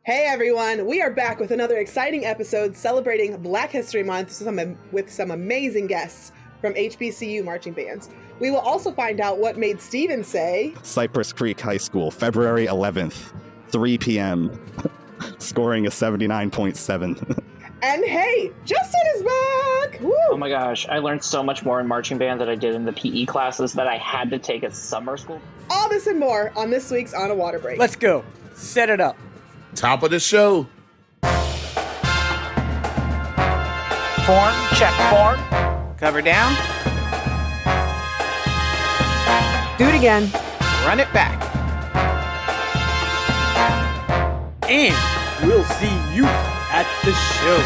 Hey everyone, we are back with another exciting episode celebrating Black History Month with some amazing guests from HBCU Marching Bands. We will also find out what made Steven say, Cypress Creek High School, February 11th, 3 p.m., scoring a 79.7. And hey, Justin is back! Woo! Oh my gosh, I learned so much more in marching band than I did in the PE classes that I had to take at summer school. All this and more on this week's On a Water Break. Let's go. Set it up. Top of the show. Form, check form. Cover down. Do it again. Run it back. And we'll see you at the show.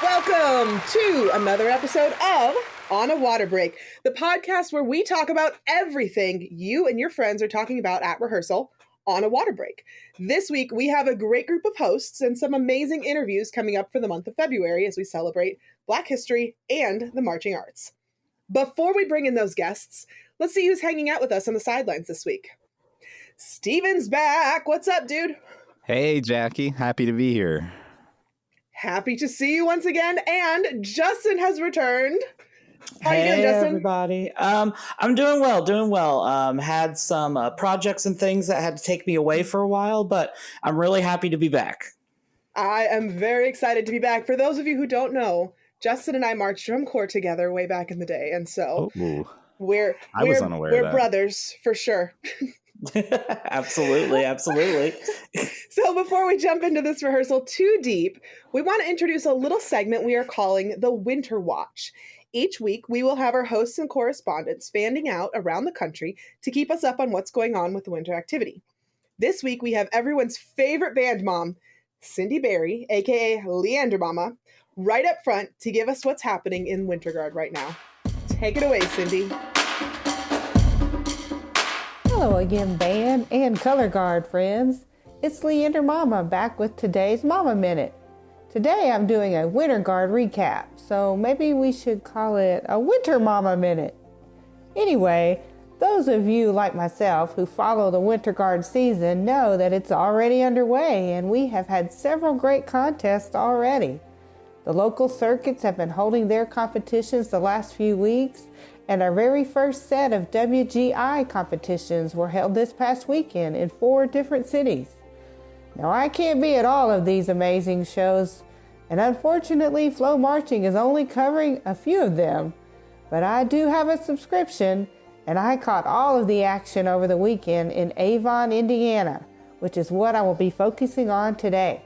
Welcome to another episode of On a Water Break, the podcast where we talk about everything you and your friends are talking about at rehearsal on a water break. This week, we have a great group of hosts and some amazing interviews coming up for the month of February as we celebrate Black history and the marching arts. Before we bring in those guests, let's see who's hanging out with us on the sidelines this week. Steven's back. What's up, dude? Hey, Jackie. Happy to be here. Happy to see you once again. And Justin has returned. How you doing, Justin? Everybody. I'm doing well. Had some projects and things that had to take me away for a while, but I'm really happy to be back. I am very excited to be back. For those of you who don't know, Justin and I marched drum corps together way back in the day, and so we're brothers for sure. Absolutely. So before we jump into this rehearsal too deep, we want to introduce a little segment we are calling the Winter Watch. Each week, we will have our hosts and correspondents fanning out around the country to keep us up on what's going on with the winter activity. This week, we have everyone's favorite band mom, Cindy Berry, aka Leander Mama, right up front to give us what's happening in Winter Guard right now. Take it away, Cindy. Hello again, band and color guard friends. It's Leander Mama back with today's Mama Minute. Today I'm doing a Winter Guard recap, so maybe we should call it a Winter Mama Minute. Anyway, those of you like myself who follow the Winter Guard season know that it's already underway and we have had several great contests already. The local circuits have been holding their competitions the last few weeks, and our very first set of WGI competitions were held this past weekend in 4 different cities. Now, I can't be at all of these amazing shows, and unfortunately, Flow Marching is only covering a few of them, but I do have a subscription, and I caught all of the action over the weekend in Avon, Indiana, which is what I will be focusing on today.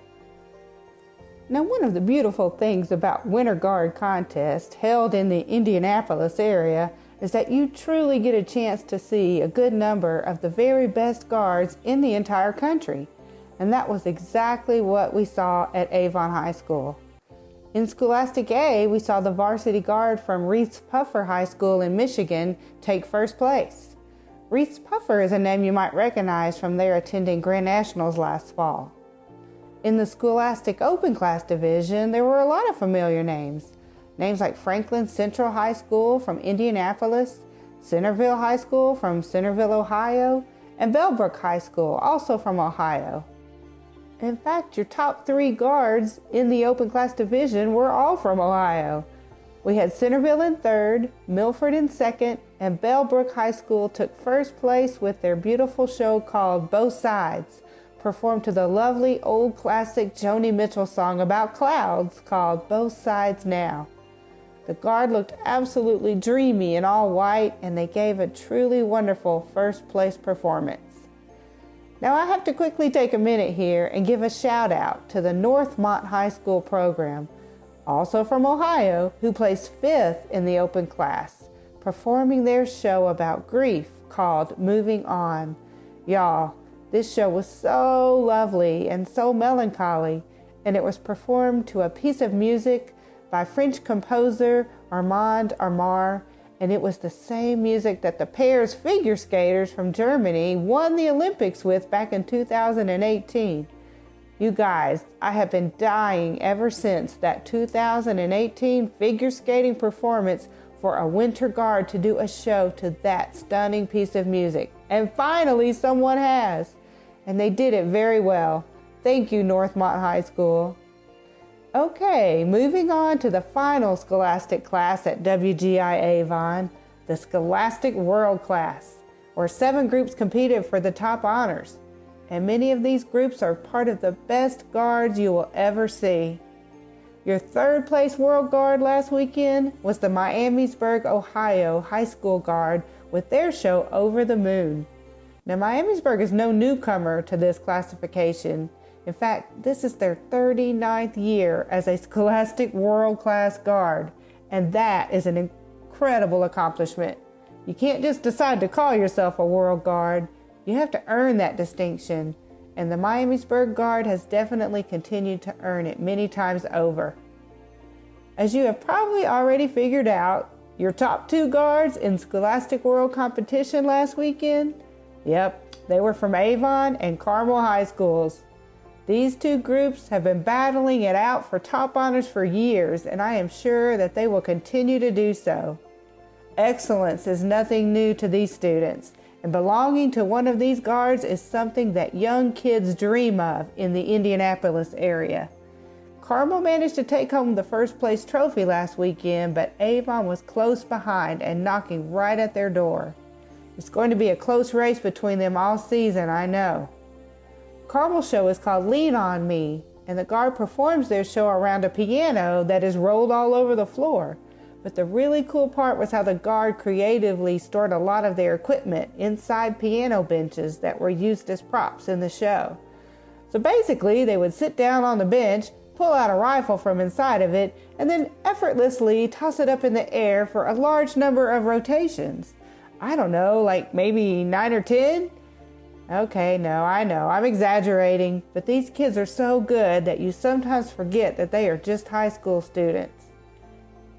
Now, one of the beautiful things about Winter Guard contests held in the Indianapolis area is that you truly get a chance to see a good number of the very best guards in the entire country. And that was exactly what we saw at Avon High School. In Scholastic A, we saw the varsity guard from Reese Puffer High School in Michigan take first place. Reese Puffer is a name you might recognize from their attending Grand Nationals last fall. In the Scholastic Open Class Division, there were a lot of familiar names. Names like Franklin Central High School from Indianapolis, Centerville High School from Centerville, Ohio, and Bellbrook High School, also from Ohio. In fact, your top 3 guards in the Open Class Division were all from Ohio. We had Centerville in 3rd, Milford in 2nd, and Bellbrook High School took first place with their beautiful show called Both Sides, performed to the lovely old classic Joni Mitchell song about clouds called Both Sides Now. The guard looked absolutely dreamy in all white, and they gave a truly wonderful first place performance. Now I have to quickly take a minute here and give a shout out to the Northmont High School program, also from Ohio, who placed 5th in the open class, performing their show about grief called Moving On. Y'all, this show was so lovely and so melancholy, and it was performed to a piece of music by French composer Armand Armar, and it was the same music that the pairs figure skaters from Germany won the Olympics with back in 2018. You guys, I have been dying ever since that 2018 figure skating performance for a Winter Guard to do a show to that stunning piece of music. And finally, someone has. and they did it very well. Thank you, Northmont High School. Okay, moving on to the final Scholastic class at WGI Avon, the Scholastic World Class, where 7 groups competed for the top honors. And many of these groups are part of the best guards you will ever see. Your 3rd place World Guard last weekend was the Miamisburg, Ohio High School Guard with their show Over the Moon. Now, Miamisburg is no newcomer to this classification. In fact, this is their 39th year as a Scholastic World Class Guard, and that is an incredible accomplishment. You can't just decide to call yourself a World Guard. You have to earn that distinction, and the Miamisburg Guard has definitely continued to earn it many times over. As you have probably already figured out, your top 2 guards in Scholastic World competition last weekend? Yep, they were from Avon and Carmel High Schools. These 2 groups have been battling it out for top honors for years, and I am sure that they will continue to do so. Excellence is nothing new to these students, and belonging to one of these guards is something that young kids dream of in the Indianapolis area. Carmel managed to take home the 1st place trophy last weekend, but Avon was close behind and knocking right at their door. It's going to be a close race between them all season, I know. Carmel's show is called Lean On Me, and the guard performs their show around a piano that is rolled all over the floor. But the really cool part was how the guard creatively stored a lot of their equipment inside piano benches that were used as props in the show. So basically, they would sit down on the bench, pull out a rifle from inside of it, and then effortlessly toss it up in the air for a large number of rotations. I don't know, like maybe 9 or 10? Okay, no, I know, I'm exaggerating, but these kids are so good that you sometimes forget that they are just high school students.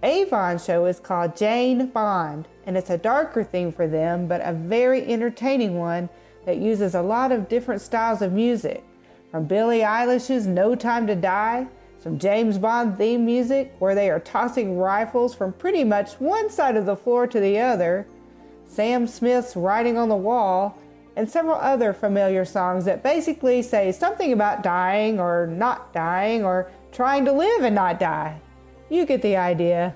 Avon's show is called Jane Bond, and it's a darker theme for them, but a very entertaining one that uses a lot of different styles of music. From Billie Eilish's No Time to Die, some James Bond theme music where they are tossing rifles from pretty much one side of the floor to the other, Sam Smith's Writing on the Wall, and several other familiar songs that basically say something about dying or not dying or trying to live and not die. You get the idea.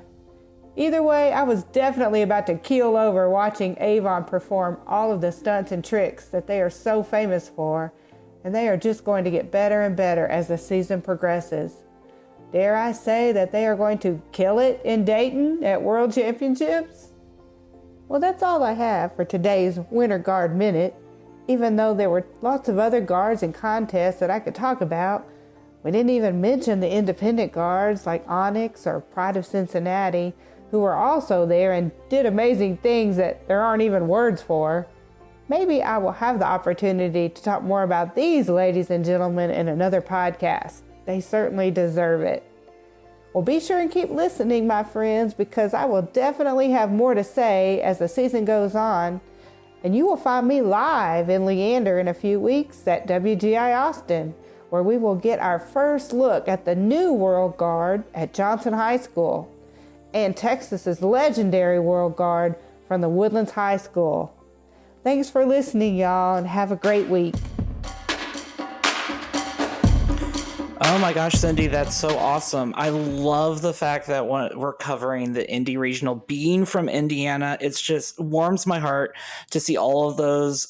Either way, I was definitely about to keel over watching Avon perform all of the stunts and tricks that they are so famous for, and they are just going to get better and better as the season progresses. Dare I say that they are going to kill it in Dayton at World Championships? Well, that's all I have for today's Winter Guard Minute. Even though there were lots of other guards and contests that I could talk about, we didn't even mention the independent guards like Onyx or Pride of Cincinnati, who were also there and did amazing things that there aren't even words for. Maybe I will have the opportunity to talk more about these ladies and gentlemen in another podcast. They certainly deserve it. Well, be sure and keep listening, my friends, because I will definitely have more to say as the season goes on. And you will find me live in Leander in a few weeks at WGI Austin, where we will get our first look at the new World Guard at Johnson High School and Texas's legendary World Guard from the Woodlands High School. Thanks for listening, y'all, and have a great week. Oh my gosh, Cindy, that's so awesome. I love the fact that we're covering the Indy Regional. Being from Indiana, it's just warms my heart to see all of those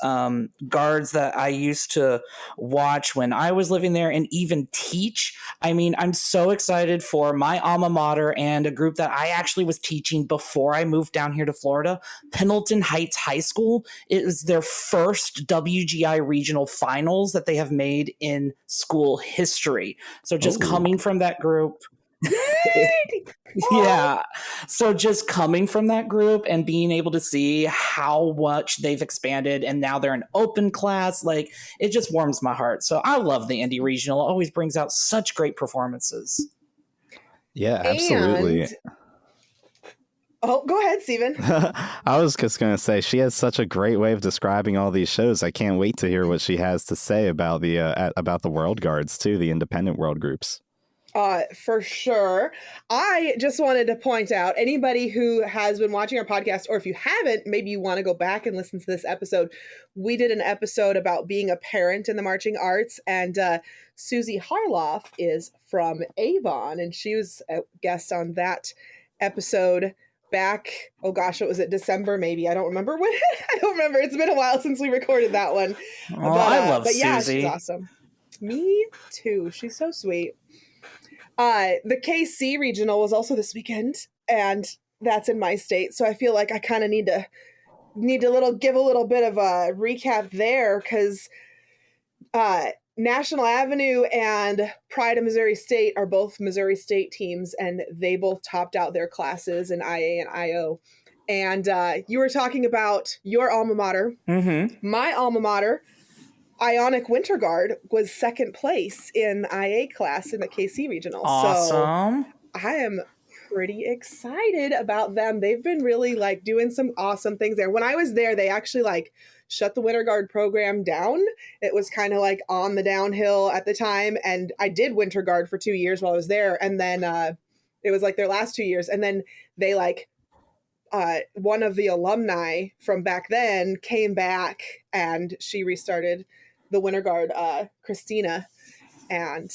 guards that I used to watch when I was living there and even teach. I mean, I'm so excited for my alma mater and a group that I actually was teaching before I moved down here to Florida, Pendleton Heights High School. It was their first WGI Regional Finals that they have made in school history. So just coming from that group, yeah. So just coming from that group and being able to see how much they've expanded and now they're an open class, like it just warms my heart. So I love the Indy Regional. It always brings out such great performances. Yeah, absolutely. And... Oh, go ahead, Steven. I was just going to say, she has such a great way of describing all these shows. I can't wait to hear what she has to say about the World Guards, too, the independent world groups. For sure. I just wanted to point out, anybody who has been watching our podcast, or if you haven't, maybe you want to go back and listen to this episode. We did an episode about being a parent in the marching arts, and Susie Harloff is from Avon, and she was a guest on that episode back, oh gosh, what was it, December maybe? I don't remember when. I don't remember. It's been a while since we recorded that one. Oh, I love Susie. Yeah, she's awesome. Me too. She's so sweet. The KC regional was also this weekend, and that's in my state. So I feel like I kind of need to give a little bit of a recap there, because National Avenue and Pride of Missouri State are both Missouri State teams, and they both topped out their classes in IA and IO. And you were talking about your alma mater. Mm-hmm. My alma mater, Ionic Winter Guard, was second place in IA class in the KC regional. Awesome. So I am pretty excited about them. They've been really like doing some awesome things there. When I was there, they actually like shut the Winter Guard program down. It was kind of like on the downhill at the time. And I did Winter Guard for 2 years while I was there. And then it was like their last 2 years. And then they like, one of the alumni from back then came back, and she restarted the Winter Guard, Christina, and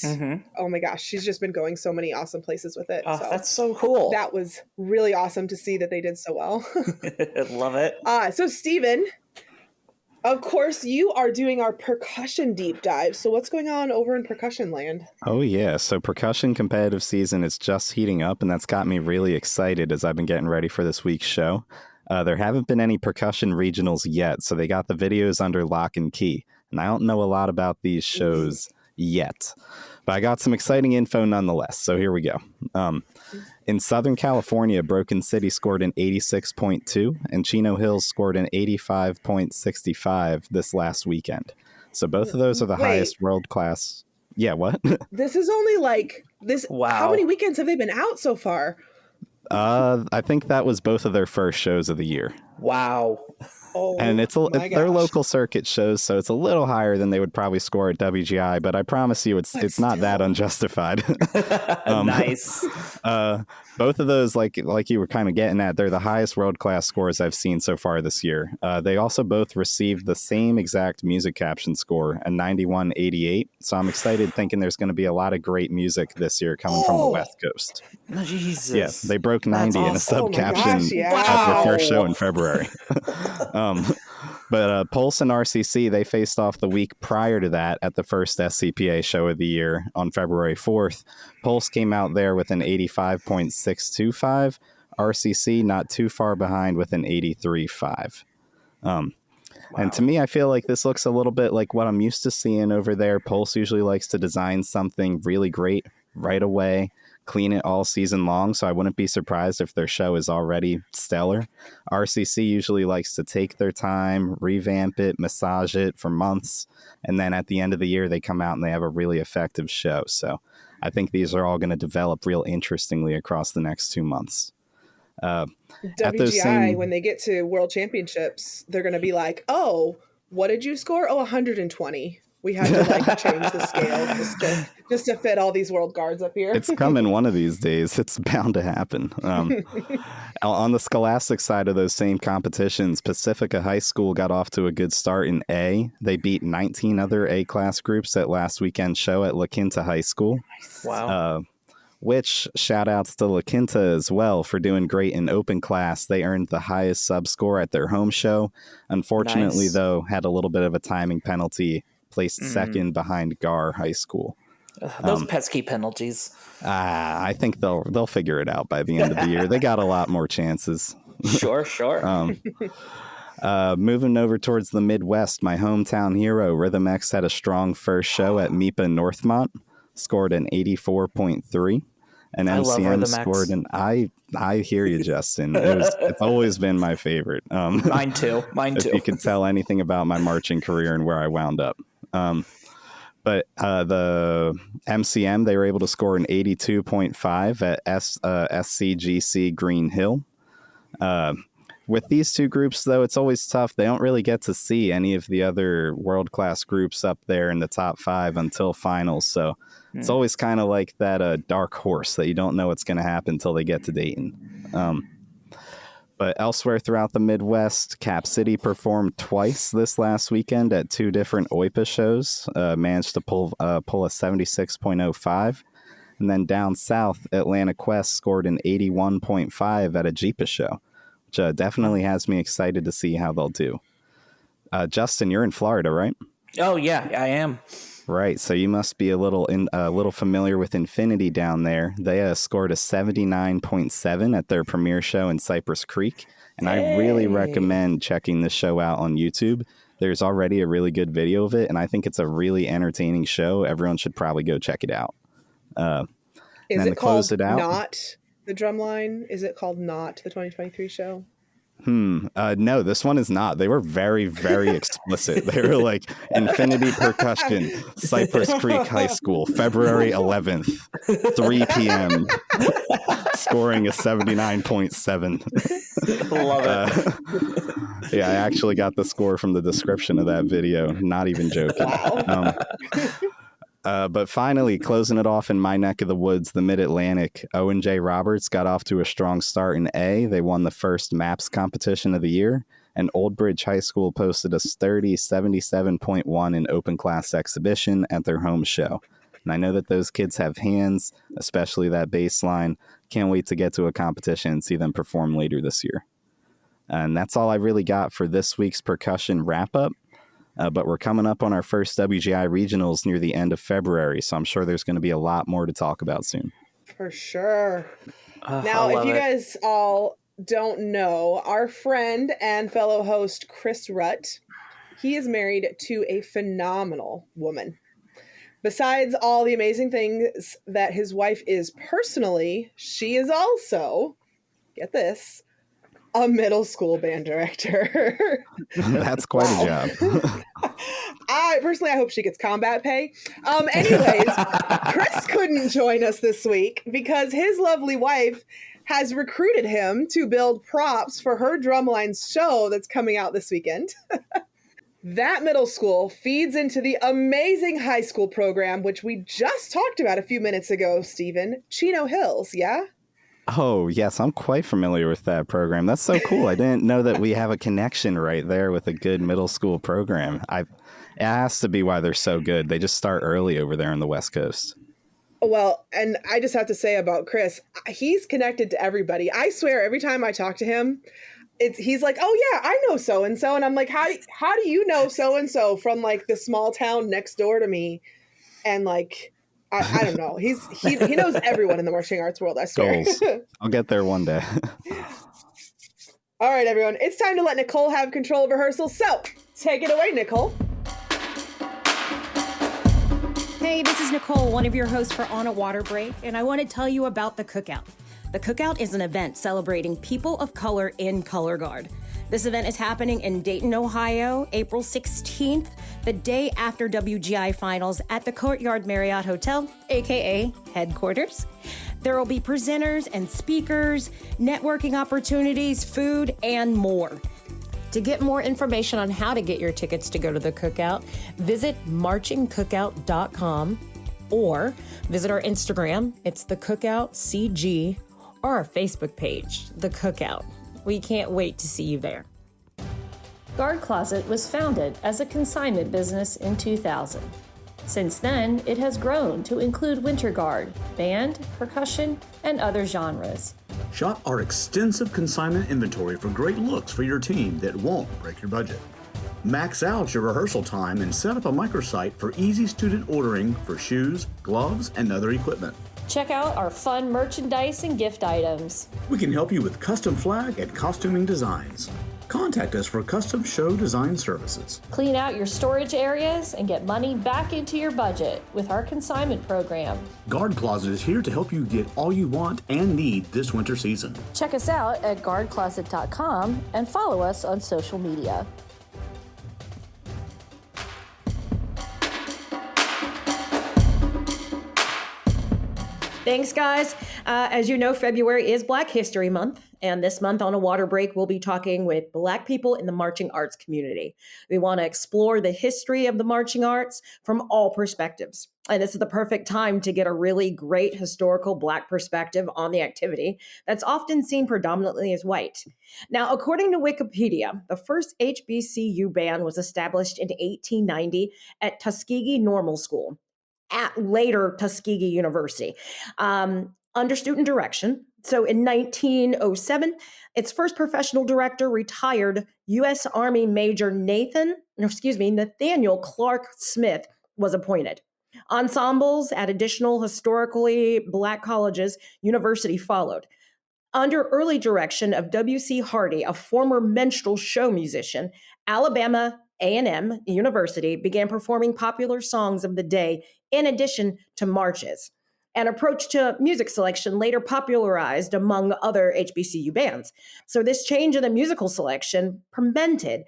oh my gosh, she's just been going so many awesome places with it. Oh, so that's so cool. That was really awesome to see that they did so well. Love it. So Steven, of course, you are doing our percussion deep dive. So what's going on over in percussion land? Oh, yeah. So percussion competitive season is just heating up, and that's got me really excited as I've been getting ready for this week's show. There haven't been any percussion regionals yet, so they got the videos under lock and key. And I don't know a lot about these shows yet, but I got some exciting info nonetheless. So here we go. In Southern California, Broken City scored an 86.2 and Chino Hills scored an 85.65 this last weekend. So both of those are the highest world class. Yeah, what? This is only like this. Wow. How many weekends have they been out so far? I think that was both of their first shows of the year. Wow. Oh, and they're local circuit shows, so it's a little higher than they would probably score at WGI, but I promise you it's not that unjustified. Nice. Both of those, like you were kind of getting at, they're the highest world-class scores I've seen so far this year. They also both received the same exact music caption score, a 91.88, so I'm excited thinking there's going to be a lot of great music this year coming from the West Coast. Jesus. Yeah, they broke 90 in a sub-caption at their first show in February. But Pulse and RCC, they faced off the week prior to that at the first SCPA show of the year on February 4th. Pulse came out there with an 85.625. RCC not too far behind with an 83.5. And to me, I feel like this looks a little bit like what I'm used to seeing over there. Pulse usually likes to design something really great right away, clean it all season long, so I wouldn't be surprised if their show is already stellar. RCC usually likes to take their time, revamp it, massage it for months, and then at the end of the year they come out and they have a really effective show. So I think these are all going to develop real interestingly across the next 2 months. WGI, when they get to World Championships, they're going to be like, oh, what did you score? Oh, 120. We had to like change the scale just to fit all these world guards up here. It's coming one of these days. It's bound to happen. On the scholastic side of those same competitions, Pacifica High School got off to a good start in A. They beat 19 other A-class groups at last weekend's show at La Quinta High School. Wow. Which shout outs to La Quinta as well for doing great in open class. They earned the highest sub score at their home show. Unfortunately, though, had a little bit of a timing penalty. Placed second behind Gar High School. Those pesky penalties. I think they'll figure it out by the end of the year. They got a lot more chances. Sure. Moving over towards the Midwest, my hometown hero, Rhythm X, had a strong first show at MIPA Northmont, scored an 84.3. And MCM scored an I hear you, Justin. It's always been my favorite. Mine too. If you can tell anything about my marching career and where I wound up. But the MCM, they were able to score an 82.5 at SCGC Green Hill. With these two groups, though, it's always tough. They don't really get to see any of the other world-class groups up there in the top 5 until finals. So it's always kind of like that dark horse that you don't know what's going to happen until they get to Dayton. But elsewhere throughout the Midwest, Cap City performed twice this last weekend at 2 different OIPA shows, managed to pull a 76.05. And then down south, Atlanta Quest scored an 81.5 at a JEPA show, which definitely has me excited to see how they'll do. Justin, you're in Florida, right? Oh, yeah, I am. Right, so you must be a little familiar with Infinity down there. They scored a 79.7 at their premiere show in Cypress Creek, and I really recommend checking this show out on YouTube. There's already a really good video of it, and I think it's a really entertaining show. Everyone should probably go check it out. Is it called Not the Drumline? Is it called Not the 2023 show? No, this one is not. They were very, very explicit. They were like, Infinity Percussion, Cypress Creek High School, February 11th, 3 p.m., scoring a 79.7. Love it. Yeah, I actually got the score from the description of that video. Not even joking. Wow. But finally, closing it off in my neck of the woods, the Mid-Atlantic, Owen J. Roberts got off to a strong start in A. They won the first MAPS competition of the year, and Old Bridge High School posted a sturdy 77.1 in open class exhibition at their home show. And I know that those kids have hands, especially that bass line. Can't wait to get to a competition and see them perform later this year. And that's all I really got for this week's percussion wrap-up. But we're coming up on our first WGI regionals near the end of February, so I'm sure there's going to be a lot more to talk about soon. For sure. Now, if you guys all don't know, our friend and fellow host Chris Rutt, he is married to a phenomenal woman. Besides all the amazing things that his wife is personally, she is also, get this, a middle school band director. That's quite a job. I hope she gets combat pay. Anyways, Chris couldn't join us this week because his lovely wife has recruited him to build props for her Drumlines show that's coming out this weekend. That middle school feeds into the amazing high school program, which we just talked about a few minutes ago, Stephen. Chino Hills, yeah? Oh, yes, I'm quite familiar with that program. That's so cool. I didn't know that we have a connection right there with a good middle school program. It has to be why they're so good. They just start early over there on the West Coast. Well, and I just have to say about Chris, he's connected to everybody. I swear, every time I talk to him, he's like, oh, yeah, I know so-and-so. And I'm like, how do you know so-and-so from, like, the small town next door to me? And, like... I don't know. He knows everyone in the marching arts world, I swear. Goals. I'll get there one day. All right, everyone. It's time to let Nicole have control of rehearsal. So take it away, Nicole. Hey, this is Nicole, one of your hosts for On a Water Break, and I want to tell you about the Cookout. The Cookout is an event celebrating people of color in color guard. This event is happening in Dayton, Ohio, April 16th, the day after WGI Finals at the Courtyard Marriott Hotel, aka headquarters. There will be presenters and speakers, networking opportunities, food, and more. To get more information on how to get your tickets to go to the Cookout, visit marchingcookout.com or visit our Instagram, it's the Cookout CG, or our Facebook page, the Cookout. We can't wait to see you there. Guard Closet was founded as a consignment business in 2000. Since then, it has grown to include winter guard, band, percussion, and other genres. Shop our extensive consignment inventory for great looks for your team that won't break your budget. Max out your rehearsal time and set up a microsite for easy student ordering for shoes, gloves, and other equipment. Check out our fun merchandise and gift items. We can help you with custom flag and costuming designs. Contact us for custom show design services. Clean out your storage areas and get money back into your budget with our consignment program. Guard Closet is here to help you get all you want and need this winter season. Check us out at guardcloset.com and follow us on social media. Thanks, guys. As you know, February is Black History Month, And this month on A Water Break, we'll be talking with Black people in the marching arts community. We want to explore the history of the marching arts from all perspectives. And this is the perfect time to get a really great historical Black perspective on the activity that's often seen predominantly as white. Now, according to Wikipedia, the first HBCU band was established in 1890 at Tuskegee Normal School, at later Tuskegee University, under student direction. So in 1907, its first professional director, retired U.S. Army Major Nathaniel Clark Smith, was appointed. Ensembles at additional historically Black colleges, university followed. Under early direction of W.C. Hardy, a former minstrel show musician, Alabama A&M University began performing popular songs of the day in addition to marches. An approach to music selection later popularized among other HBCU bands. So this change in the musical selection permeated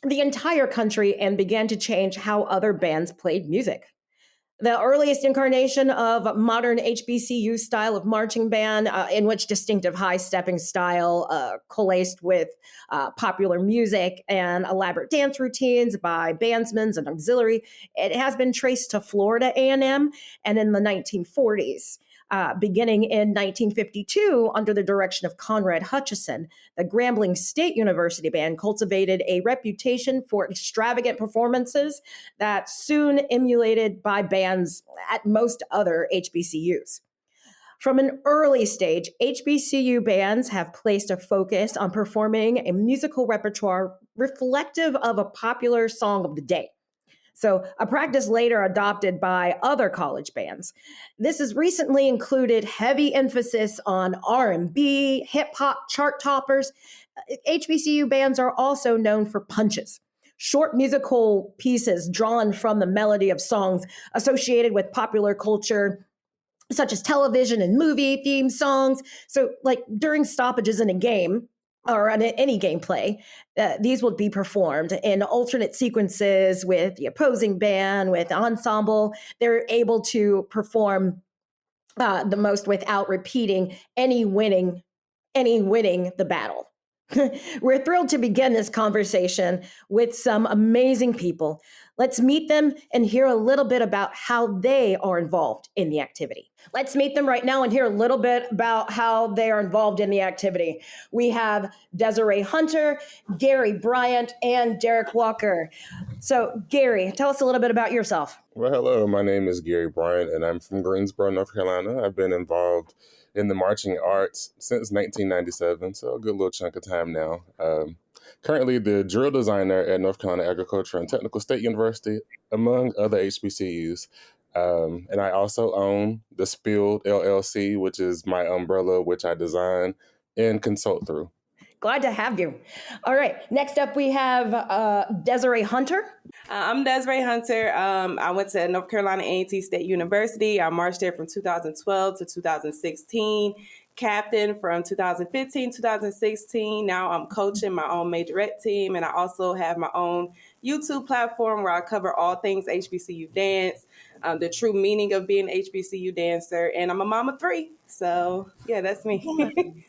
the entire country and began to change how other bands played music. The earliest incarnation of modern HBCU style of marching band, in which distinctive high-stepping style coalesced with popular music and elaborate dance routines by bandsmen and auxiliary, it has been traced to Florida A&M, and in the 1940s. Beginning in 1952, under the direction of Conrad Hutchison, the Grambling State University Band cultivated a reputation for extravagant performances that soon emulated by bands at most other HBCUs. From an early stage, HBCU bands have placed a focus on performing a musical repertoire reflective of a popular song of the day. So a practice later adopted by other college bands. This has recently included heavy emphasis on R&B, hip hop chart toppers. HBCU bands are also known for punches, short musical pieces drawn from the melody of songs associated with popular culture, such as television and movie theme songs. So like during stoppages in a game, or on any gameplay, these will be performed in alternate sequences with the opposing band, with ensemble. They're able to perform the most without repeating any winning the battle. We're thrilled to begin this conversation with some amazing people. Let's meet them and hear a little bit about how they are involved in the activity. Let's meet them right now and hear a little bit about how they are involved in the activity. We have Desiree Hunter, Gary Bryant, and Derrick Walker. So, Gary, tell us a little bit about yourself. Well, hello, my name is Gary Bryant, and I'm from Greensboro, North Carolina. I've been involved in the marching arts since 1997, so a good little chunk of time now. Currently the drill designer at North Carolina Agricultural and Technical State University, among other HBCUs. And I also own the Spilled LLC, which is my umbrella, which I design and consult through. Glad to have you. All right. Next up, we have Desiree Hunter. I'm Desiree Hunter. I went to North Carolina A&T State University. I marched there from 2012 to 2016. Captain from 2015, 2016. Now I'm coaching my own majorette team, and I also have my own YouTube platform where I cover all things HBCU dance, the true meaning of being an HBCU dancer, and I'm a mom of 3. So, yeah, that's me.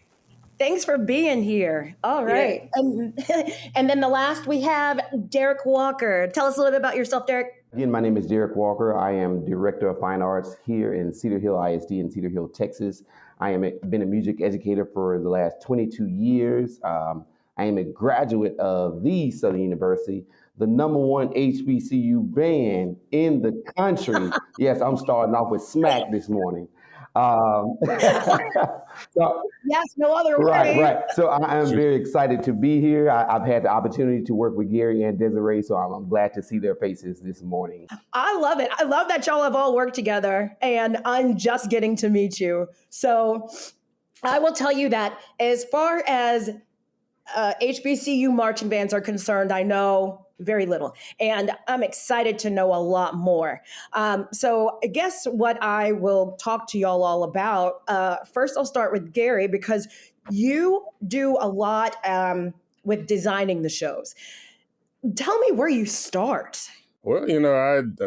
Thanks for being here. All right. Yeah. And then the last we have Derrick Walker. Tell us a little bit about yourself, Derrick. Again, my name is Derrick Walker. I am Director of Fine Arts here in Cedar Hill ISD in Cedar Hill, Texas. I am been a music educator for the last 22 years. I am a graduate of the Southern University, the #1 HBCU band in the country. Yes, I'm starting off with smack this morning. So, yes, no other way. Right. So I am very excited to be here. I've had the opportunity to work with Gary and Desiree, so I'm glad to see their faces this morning. I love it. I love that y'all have all worked together, and I'm just getting to meet you. So I will tell you that as far as HBCU marching bands are concerned, I know very little, and I'm excited to know a lot more. So I guess what I will talk to y'all all about, first I'll start with Gary, because you do a lot with designing the shows. Tell me where you start. Well,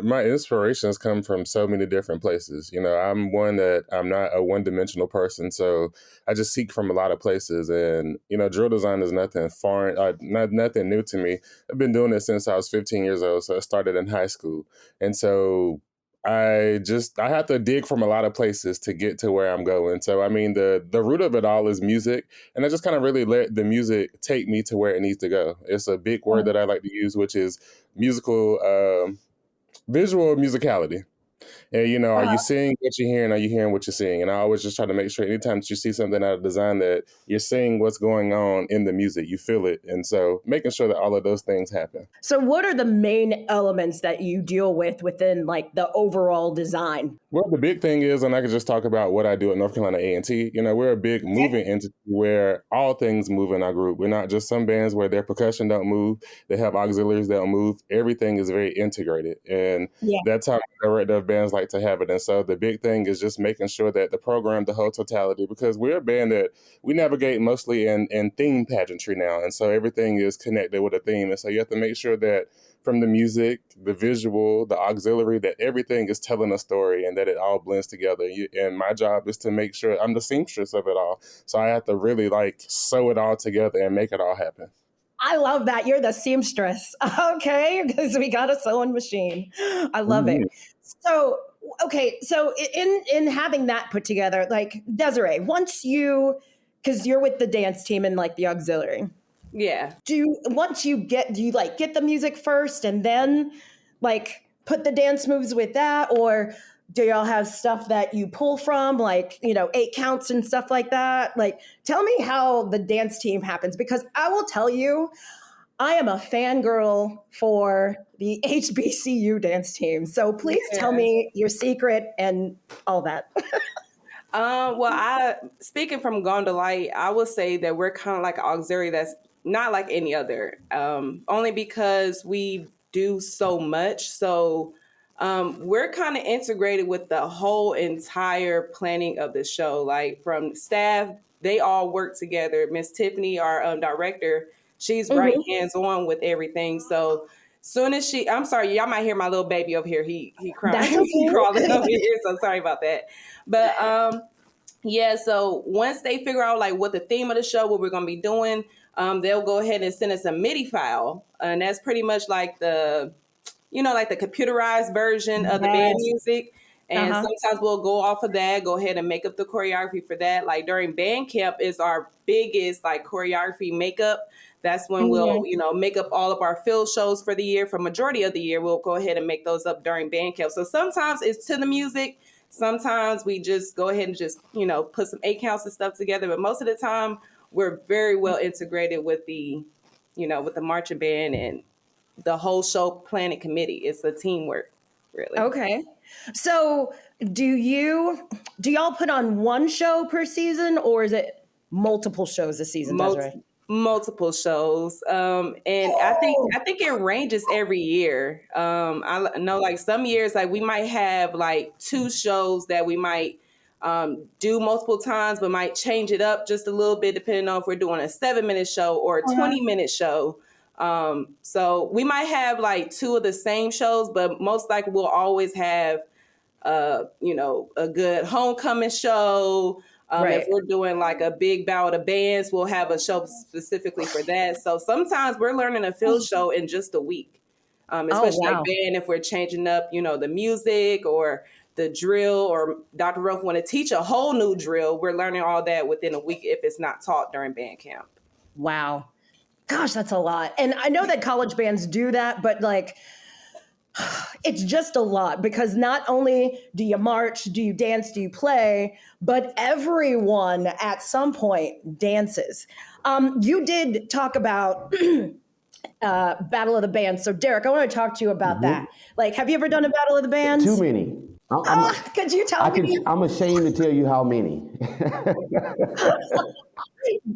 my inspirations come from so many different places. I'm not a one-dimensional person, so I just seek from a lot of places. And drill design is nothing foreign, nothing new to me. I've been doing it since I was 15 years old, so I started in high school, and so I have to dig from a lot of places to get to where I'm going. So I mean, the root of it all is music, and I just kind of really let the music take me to where it needs to go. It's a big word that I like to use, which is visual musicality. And are you seeing what you're hearing? Are you hearing what you're seeing? And I always just try to make sure anytime that you see something out of design that you're seeing what's going on in the music, you feel it. And so making sure that all of those things happen. So what are the main elements that you deal with within like the overall design? Well, the big thing is, and I can just talk about what I do at North Carolina A&T, we're a big moving entity where all things move in our group. We're not just some bands where their percussion don't move, they have auxiliaries that don't move. Everything is very integrated. And that's how the director of bands like to have it. And so the big thing is just making sure that the program, the whole totality, because we're a band that we navigate mostly in theme pageantry now. And so everything is connected with a theme. And so you have to make sure that from the music, the visual, the auxiliary, that everything is telling a story and that it all blends together. And my job is to make sure I'm the seamstress of it all. So I have to really sew it all together and make it all happen. I love that. You're the seamstress. Okay, because we got a sewing machine. I love it. So, okay, so in having that put together, like Desiree, because you're with the dance team and like the auxiliary. Yeah. Do you get the music first and then like put the dance moves with that, or do y'all have stuff that you pull from, like, 8 counts and stuff like that? Like, tell me how the dance team happens, because I will tell you, I am a fangirl for the HBCU dance team. So please tell me your secret and all that. Speaking from Gone to Light, I will say that we're kind of like an auxiliary that's not like any other, only because we do so much. So we're kind of integrated with the whole entire planning of the show. Like from staff, they all work together. Miss Tiffany, our director, she's right hands-on with everything. So soon as I'm sorry, y'all might hear my little baby over here. He crying, he crawling over here. So sorry about that. But so once they figure out like what the theme of the show, what we're going to be doing, they'll go ahead and send us a MIDI file. And that's pretty much like the computerized version of the band music. And sometimes we'll go off of that, go ahead and make up the choreography for that. Like during band camp is our biggest like choreography makeup. That's when we'll, make up all of our field shows for the year. For majority of the year, we'll go ahead and make those up during band camp. So sometimes it's to the music. Sometimes we just go ahead and just, put some 8 counts and stuff together. But most of the time, we're very well integrated with the marching band and the whole show planning committee. It's a teamwork, really. Okay. So do y'all put on one show per season, or is it multiple shows a season, Desiree? Multiple shows. And I think it ranges every year. I know like some years, like we might have like 2 shows that we might do multiple times, but might change it up just a little bit depending on if we're doing a 7-minute show or a 20-minute show. So we might have like 2 of the same shows, but most likely we'll always have, a good homecoming show. If we're doing like a big bout of bands, we'll have a show specifically for that. So sometimes we're learning a field show in just a week, especially like band, if we're changing up, the music or the drill, or Dr. Ruff want to teach a whole new drill. We're learning all that within a week if it's not taught during band camp. Wow. Gosh, that's a lot. And I know that college bands do that, but like, it's just a lot, because not only do you march, do you dance, do you play, but everyone at some point dances. You did talk about Battle of the Bands. So Derrick, I want to talk to you about that. Like, have you ever done a Battle of the Bands? Too many. Could you tell me? I'm ashamed to tell you how many.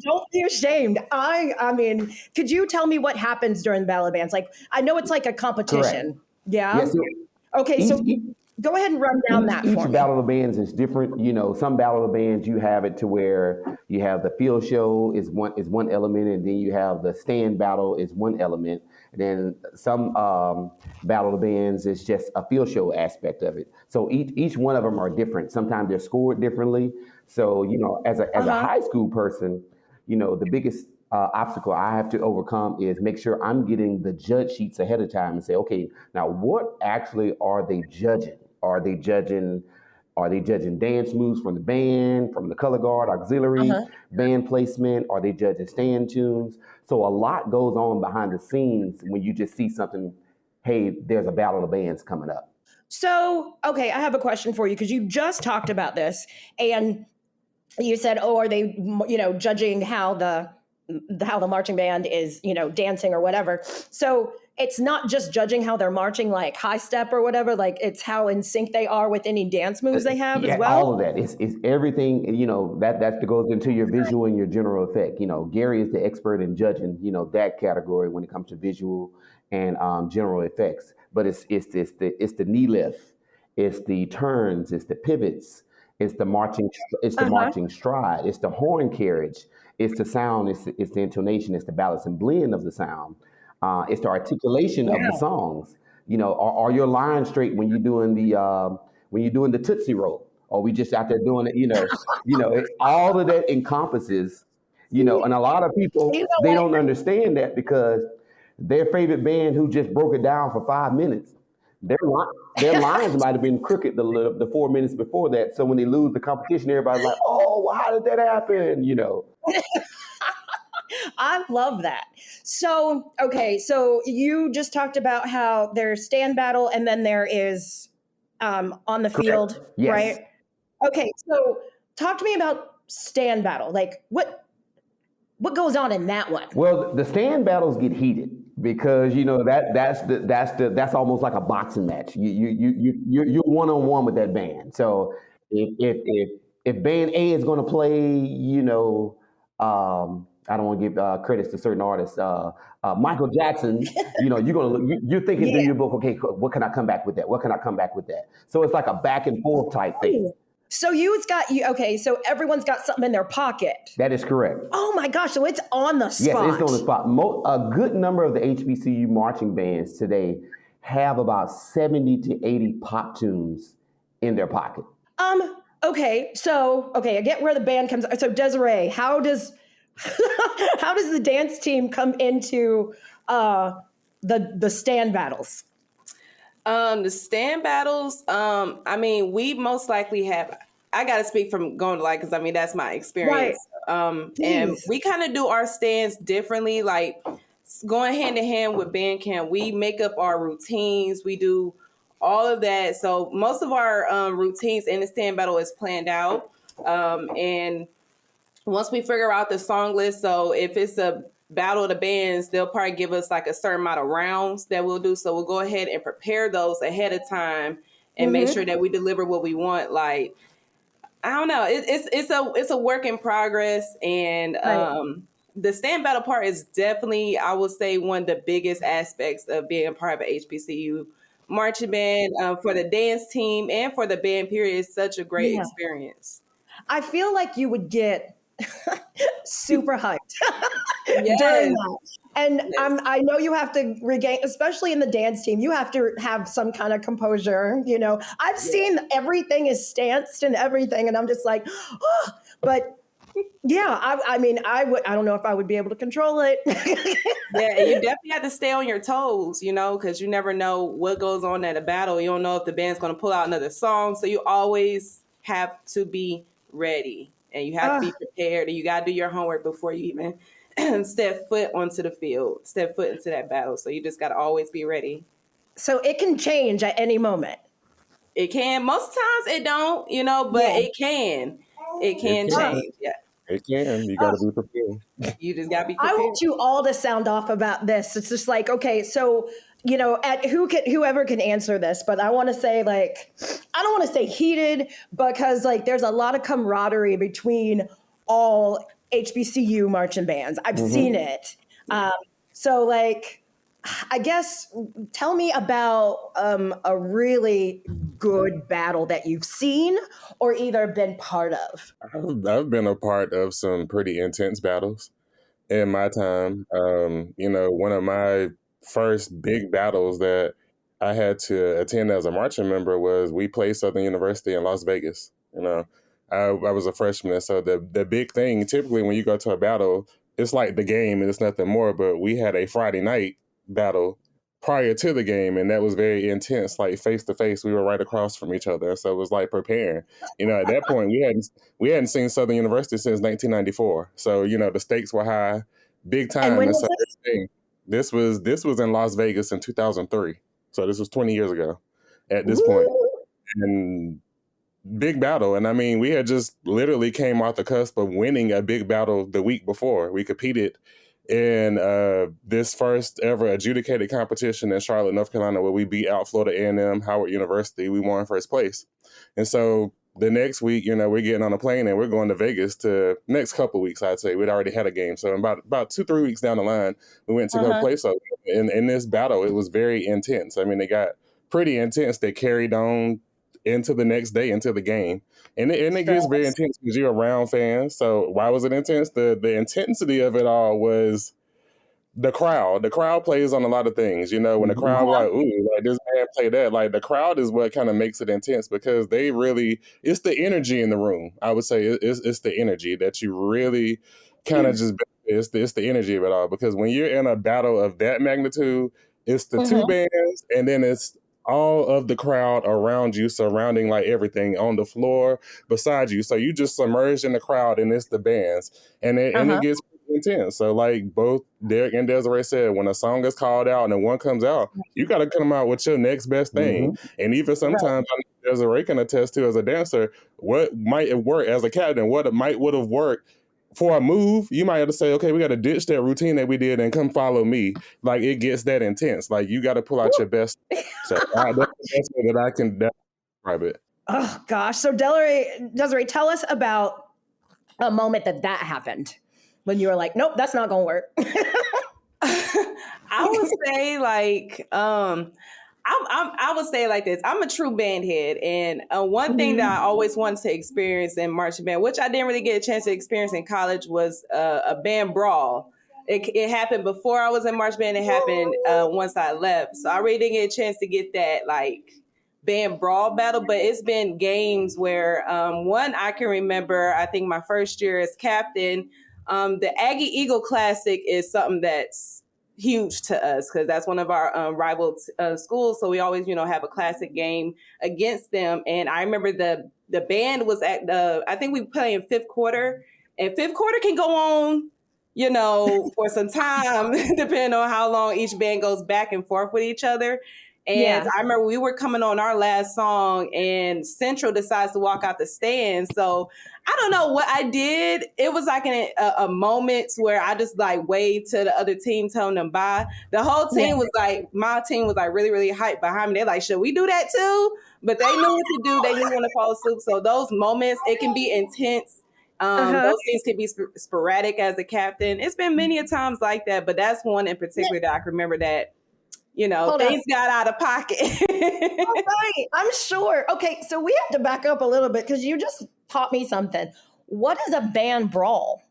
Don't be ashamed. I mean, could you tell me what happens during the Battle of the Bands? Like, I know it's like a competition. Correct. Yeah. Yes, Okay. So Go ahead and run down that for Each me. battle of the bands is different. Some battle of the bands you have it to where you have the field show is one element, and then you have the stand battle is one element. And then some battle of the bands is just a field show aspect of it. So each one of them are different. Sometimes they're scored differently. So as a high school person, the biggest obstacle I have to overcome is make sure I'm getting the judge sheets ahead of time and say, okay, now what actually are they judging? Are they judging dance moves from the band, from the color guard, auxiliary, band placement? Are they judging stand tunes? So a lot goes on behind the scenes when you just see something, hey, there's a battle of bands coming up. So, okay, I have a question for you because you just talked about this and you said, oh, are they, judging how the marching band is, dancing or whatever. So it's not just judging how they're marching, like high step or whatever, like it's how in sync they are with any dance moves they have as well. All of that. It's everything, that goes into your visual and your general effect. Gary is the expert in judging, that category when it comes to visual and general effects. But it's the knee lift, it's the turns, it's the pivots, it's the marching stride, it's the horn carriage, it's the sound, it's the intonation, it's the balance and blend of the sound. It's the articulation of the songs. Are your lines straight when you're doing the Tootsie Roll? Or we just out there doing it? All of that encompasses, and a lot of people they don't understand that because their favorite band who just broke it down for 5 minutes, their lines might have been crooked the 4 minutes before that. So when they lose the competition, everybody's like, "Oh, well, how did that happen?" I love that. So, okay, so you just talked about how there's stand battle and then there is on the field, yes. Right? Okay, so talk to me about stand battle. Like what goes on in that one? Well, the stand battles get heated because that's almost like a boxing match. You're one-on-one with that band. So if band A is going to play, I don't want to give credits to certain artists. Michael Jackson, you're thinking through your book, okay, what can I come back with that? What can I come back with that? So it's like a back and forth type thing. So so everyone's got something in their pocket. That is correct. Oh my gosh, so it's on the spot. Yes, it's on the spot. A good number of the HBCU marching bands today have about 70 to 80 pop tunes in their pocket. Okay, I get where the band comes. So Desiree, how does the dance team come into the stand battles? The stand battles, we most likely have, I got to speak from going to because that's my experience. Right. And we kind of do our stands differently, like going hand in hand with band camp. We make up our routines. We do all of that. So most of our routines in the stand battle is planned out. And once we figure out the song list, so if it's a battle of the bands, they'll probably give us like a certain amount of rounds that we'll do. So we'll go ahead and prepare those ahead of time and make sure that we deliver what we want. Like, I don't know, it's a work in progress. And the stand battle part is definitely, I would say, one of the biggest aspects of being a part of an HBCU marching band. For the dance team and for the band period, it's such a great experience. I feel like you would get super hyped Yes. during that. And I know you have to regain, especially in the dance team, you have to have some kind of composure. I've seen everything is stanced and everything, and I'm just like, oh, but yeah, I don't know if I would be able to control it. Yeah, and you definitely have to stay on your toes, because you never know what goes on at a battle. You don't know if the band's going to pull out another song, so you always have to be ready. And you have to be prepared, and you got to do your homework before you even step foot onto the field, step foot into that battle. So you just got to always be ready. So it can change at any moment. It can. Most times it don't, but it can. It can change. Yeah. It can. You got to be prepared. You just got to be prepared. I want you all to sound off about this. It's just like, okay, so at whoever can answer this, but I want to say I don't want to say heated because there's a lot of camaraderie between all HBCU marching bands. I've seen it. So I guess tell me about a really good battle that you've seen or either been part of? I've been a part of some pretty intense battles in my time. One of my first big battles that I had to attend as a marching member was we played Southern University in Las Vegas. I was a freshman, so the big thing typically when you go to a battle, it's like the game and it's nothing more. But we had a Friday night battle prior to the game, and that was very intense, like face to face. We were right across from each other, so it was like preparing. At that point, we hadn't seen Southern University since 1994, so the stakes were high, big time. And when And was so this? this was in Las Vegas in 2003, so this was 20 years ago at this point. And big battle. And I mean, we had just literally came off the cusp of winning a big battle the week before. We competed in this first ever adjudicated competition in Charlotte, North Carolina, where we beat out Florida A&M, Howard University. We won first place. And so the next week, we're getting on a plane and we're going to Vegas to next couple weeks, I'd say. We'd already had a game. So about 2-3 weeks down the line, we went to go play. So in this battle, it was very intense. I mean, it got pretty intense. They carried on into the next day, into the game. And it gets very intense because you're around fans. So why was it intense? The intensity of it all was the crowd. The crowd plays on a lot of things. When the crowd like, ooh, like this man played that. Like the crowd is what kind of makes it intense because it's the energy in the room. I would say it's the energy that you really kind of just, it's the energy of it all. Because when you're in a battle of that magnitude, it's the two bands and then it's all of the crowd around you, surrounding like everything on the floor beside you. So you just submerged in the crowd and it's the bands and it gets intense. So like both Derrick and Desiree said, when a song is called out and then one comes out, you got to come out with your next best thing. And even sometimes Desiree can attest to as a dancer, what might have worked as a captain, what it would have worked for a move, you might have to say, okay, we got to ditch that routine that we did and come follow me. Like it gets that intense. Like you got to pull out your best. So that's the best way that I can describe it. Oh gosh. So Desiree, tell us about a moment that happened when you were like, nope, that's not going to work. I would say I would say it like this. I'm a true band head. And one thing that I always wanted to experience in marching band, which I didn't really get a chance to experience in college, was a band brawl. It happened before I was in marching band. It happened once I left. So I really didn't get a chance to get that like band brawl battle. But it's been games where one I can remember, I think my first year as captain, the Aggie Eagle Classic is something that's huge to us because that's one of our rival schools. So we always, have a classic game against them. And I remember the band was at I think we play in fifth quarter, and fifth quarter can go on, for some time, depending on how long each band goes back and forth with each other. And I remember we were coming on our last song and Central decides to walk out the stand. So I don't know what I did. It was like a moment where I just like waved to the other team, telling them bye. The whole team was like, my team was like really, really hyped behind me. They're like, should we do that too? But they knew what to do. They knew when to follow suit. So those moments, it can be intense. Those things can be sporadic as a captain. It's been many a times like that, but that's one in particular that I can remember that things got out of pocket. Right, I'm sure. Okay, so we have to back up a little bit because you just taught me something. What is a band brawl?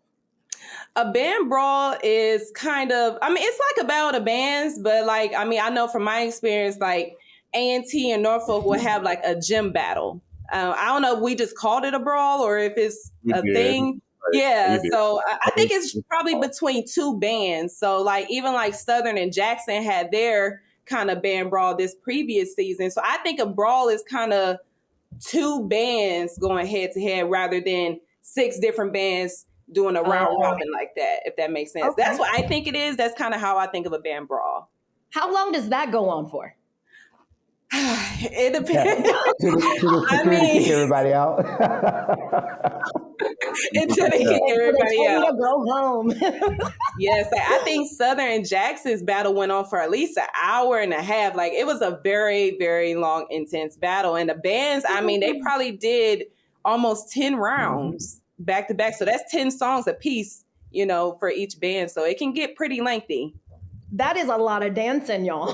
A band brawl is kind of, it's like a battle of bands, but like, I know from my experience, like A&T and Norfolk will have like a gym battle. I don't know if we just called it a brawl or if it's a thing. Yeah, so I think it's probably between two bands. So like even like Southern and Jackson had their kind of band brawl this previous season. So I think a brawl is kind of two bands going head to head rather than 6 different bands doing a round robin like that, if that makes sense. Okay. That's what I think it is. That's kind of how I think of a band brawl. How long does that go on for? It depends. Kick everybody out. Until they kick everybody out. To go home. Yes, I think Southern and Jackson's battle went on for at least an hour and a half. Like it was a very, very long, intense battle. And the bands, they probably did almost 10 rounds back to back. So that's 10 songs a piece, for each band. So it can get pretty lengthy. That is a lot of dancing, y'all.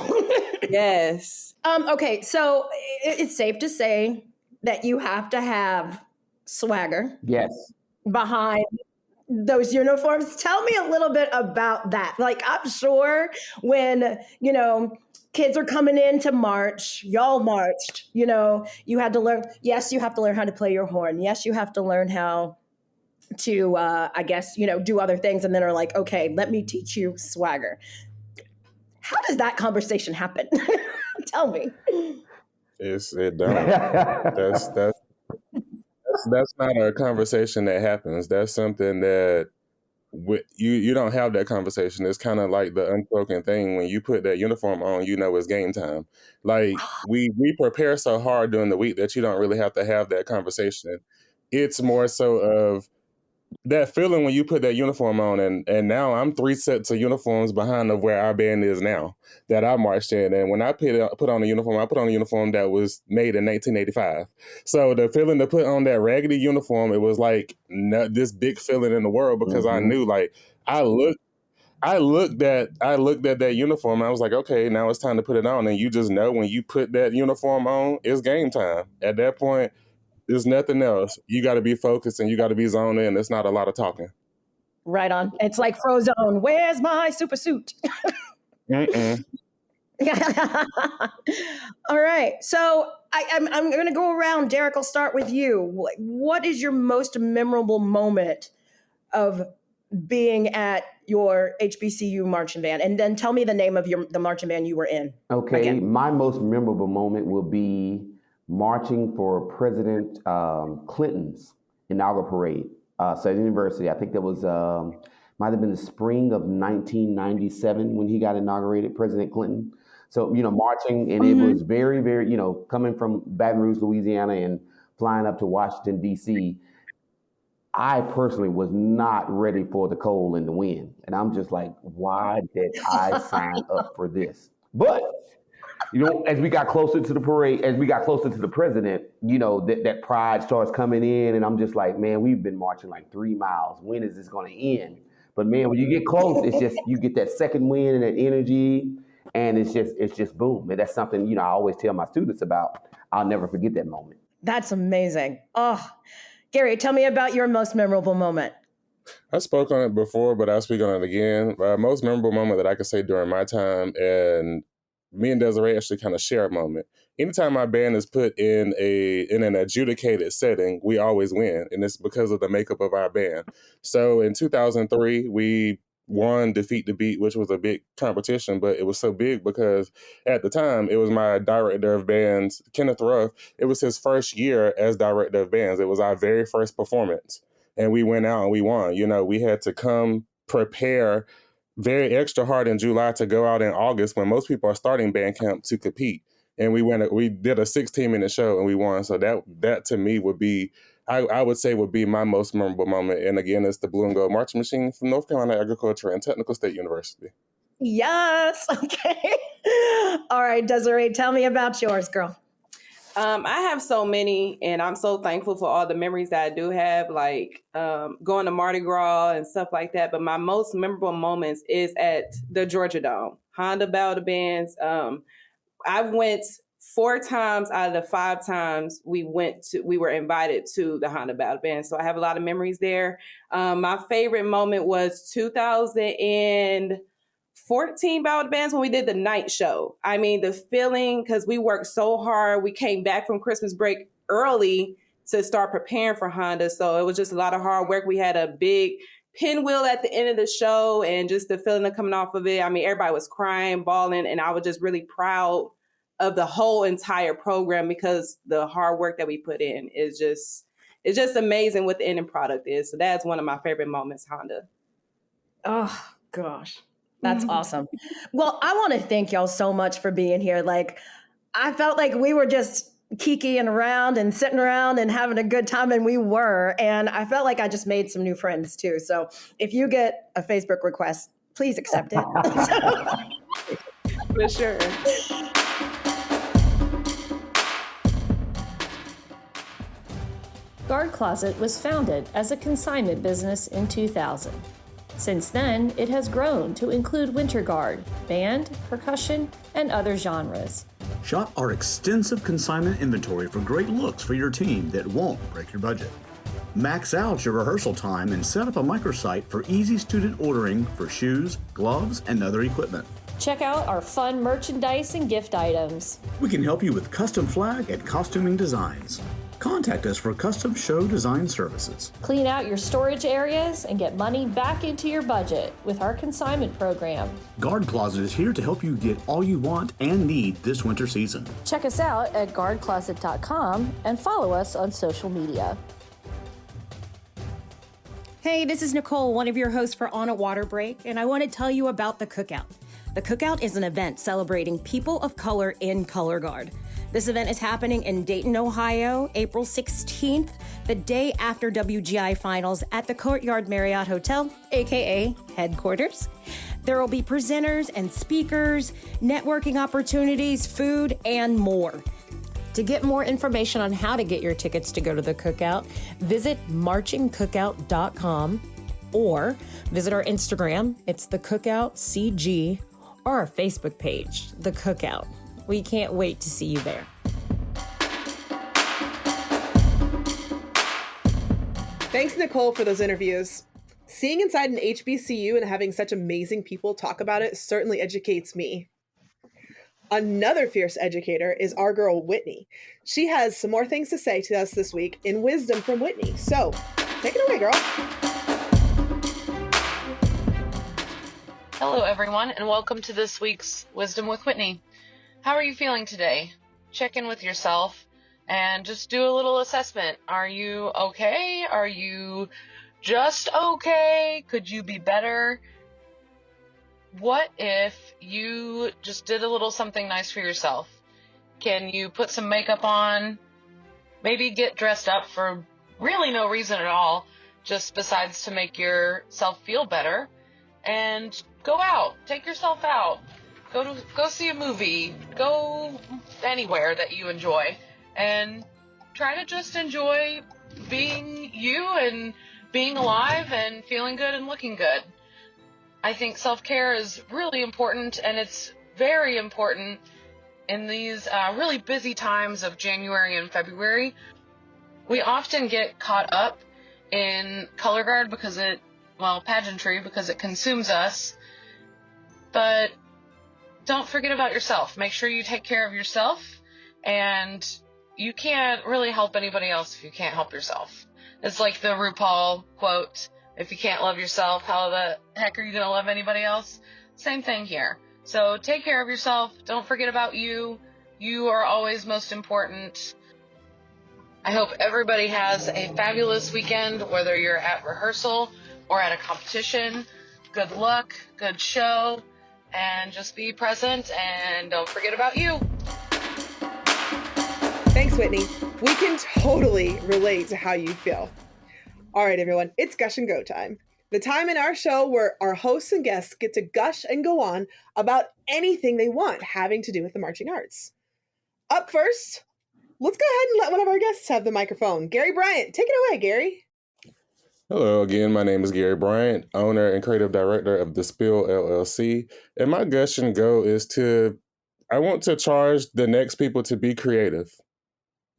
Yes. Okay, so it's safe to say that you have to have swagger Yes. behind those uniforms. Tell me a little bit about that. Like, I'm sure when, kids are coming in to march, y'all marched, you had to learn, yes, you have to learn how to play your horn. Yes, you have to learn how to, I guess, do other things. And then are like, okay, let me teach you swagger. How does that conversation happen? Tell me. It don't. That's not a conversation that happens. That's something that you don't have that conversation. It's kind of like the unspoken thing. When you put that uniform on, it's game time. Like we prepare so hard during the week that you don't really have to have that conversation. It's more so of that feeling when you put that uniform on, and now I'm 3 sets of uniforms behind of where our band is now that I marched in. And when I put on a uniform, I put on a uniform that was made in 1985. So the feeling to put on that raggedy uniform, it was like this big feeling in the world, because I knew, like, I looked at that uniform and I was like, okay, now it's time to put it on. And you just know when you put that uniform on, it's game time. At that point, there's nothing else. You got to be focused and you got to be zoned in. It's not a lot of talking. Right on. It's like Frozone. Where's my super suit? All right. So I'm going to go around. Derrick, I'll start with you. What is your most memorable moment of being at your HBCU marching band? And then tell me the name of the marching band you were in. Okay. Again. My most memorable moment will be marching for President Clinton's inaugural parade, Southern University. I think that was, might have been the spring of 1997 when he got inaugurated, President Clinton. So, marching, and it was very, very, coming from Baton Rouge, Louisiana, and flying up to Washington, D.C., I personally was not ready for the cold and the wind. And I'm just like, why did I sign up for this? But as we got closer to the parade, as we got closer to the president, that pride starts coming in, and I'm just like, man, we've been marching like 3 miles. When is this going to end? But man, when you get close, it's just, you get that second wind and that energy, and it's just boom. And that's something, I always tell my students about. I'll never forget that moment. That's amazing. Oh, Gary, tell me about your most memorable moment. I spoke on it before, but I'll speak on it again. Most memorable moment that I could say during my time, and me and Desiree actually kind of share a moment. Anytime my band is put in an adjudicated setting, we always win. And it's because of the makeup of our band. So in 2003, we won Defeat the Beat, which was a big competition, but it was so big because at the time it was my director of bands, Kenneth Ruff. It was his first year as director of bands. It was our very first performance. And we went out and we won. We had to come prepare very extra hard in July to go out in August when most people are starting band camp to compete. And we did a 16-minute show and we won. So that to me would be, I would say would be my most memorable moment. And again, it's the Blue and Gold Marching Machine from North Carolina Agricultural and Technical State University. Yes. Okay. All right, Desiree, tell me about yours, girl. I have so many, and I'm so thankful for all the memories that I do have, like going to Mardi Gras and stuff like that. But my most memorable moments is at the Georgia Dome, Honda Battle Bands. I went 4 times out of the 5 times we were invited to the Honda Battle Band. So I have a lot of memories there. My favorite moment was 2014 Battle Bands when we did the night show. I mean, the feeling, because we worked so hard. We came back from Christmas break early to start preparing for Honda. So it was just a lot of hard work. We had a big pinwheel at the end of the show, and just the feeling of coming off of it. I mean, everybody was crying, bawling, and I was just really proud of the whole entire program because the hard work that we put in is just, it's just amazing what the ending product is. So that's one of my favorite moments, Honda. Oh, gosh. That's awesome. Well, I want to thank y'all so much for being here. Like, I felt like we were just kikiing around and sitting around and having a good time, and we were. And I felt like I just made some new friends too. So if you get a Facebook request, please accept it. For sure. Guard Closet was founded as a consignment business in 2000. Since then, it has grown to include winter guard, band, percussion, and other genres. Shop our extensive consignment inventory for great looks for your team that won't break your budget. Max out your rehearsal time and set up a microsite for easy student ordering for shoes, gloves, and other equipment. Check out our fun merchandise and gift items. We can help you with custom flag and costuming designs. Contact us for custom show design services. Clean out your storage areas and get money back into your budget with our consignment program. Guard Closet is here to help you get all you want and need this winter season. Check us out at guardcloset.com and follow us on social media. Hey, this is Nicole, one of your hosts for On a Water Break, and I want to tell you about the Cookout. The Cookout is an event celebrating people of color in color guard. This event is happening in Dayton, Ohio, April 16th, the day after WGI Finals at the Courtyard Marriott Hotel, aka headquarters. There will be presenters and speakers, networking opportunities, food, and more. To get more information on how to get your tickets to go to the Cookout, visit marchingcookout.com or visit our Instagram, it's the Cookout CG, or our Facebook page, The Cookout. We can't wait to see you there. Thanks, Nicole, for those interviews. Seeing inside an HBCU and having such amazing people talk about it certainly educates me. Another fierce educator is our girl, Whitney. She has some more things to say to us this week in Wisdom from Whitney. So, take it away, girl. Hello, everyone, and welcome to this week's Wisdom with Whitney. How are you feeling today? Check in with yourself and just do a little assessment. Are you okay? Are you just okay? Could you be better? What if you just did a little something nice for yourself? Can you put some makeup on? Maybe get dressed up for really no reason at all, just besides to make yourself feel better. And go out. Take yourself out. Go see a movie. Go anywhere that you enjoy. And try to just enjoy being you and being alive and feeling good and looking good. I think self-care is really important, and it's very important in these really busy times of January and February. We often get caught up in color guard pageantry because it consumes us. But don't forget about yourself. Make sure you take care of yourself, and you can't really help anybody else if you can't help yourself. It's like the RuPaul quote, if you can't love yourself, how the heck are you going to love anybody else? Same thing here. So take care of yourself. Don't forget about you. You are always most important. I hope everybody has a fabulous weekend, whether you're at rehearsal or at a competition. Good luck, good show, and just be present and don't forget about you. Thanks, Whitney. We can totally relate to how you feel. All right, everyone, it's Gush and Go time. The time in our show where our hosts and guests get to gush and go on about anything they want having to do with the marching arts. Up first, let's go ahead and let one of our guests have the microphone. Gary Bryant, take it away, Gary. Hello again, my name is Gary Bryant, owner and creative director of The Spill LLC. And my gush and go is I want to charge the next people to be creative.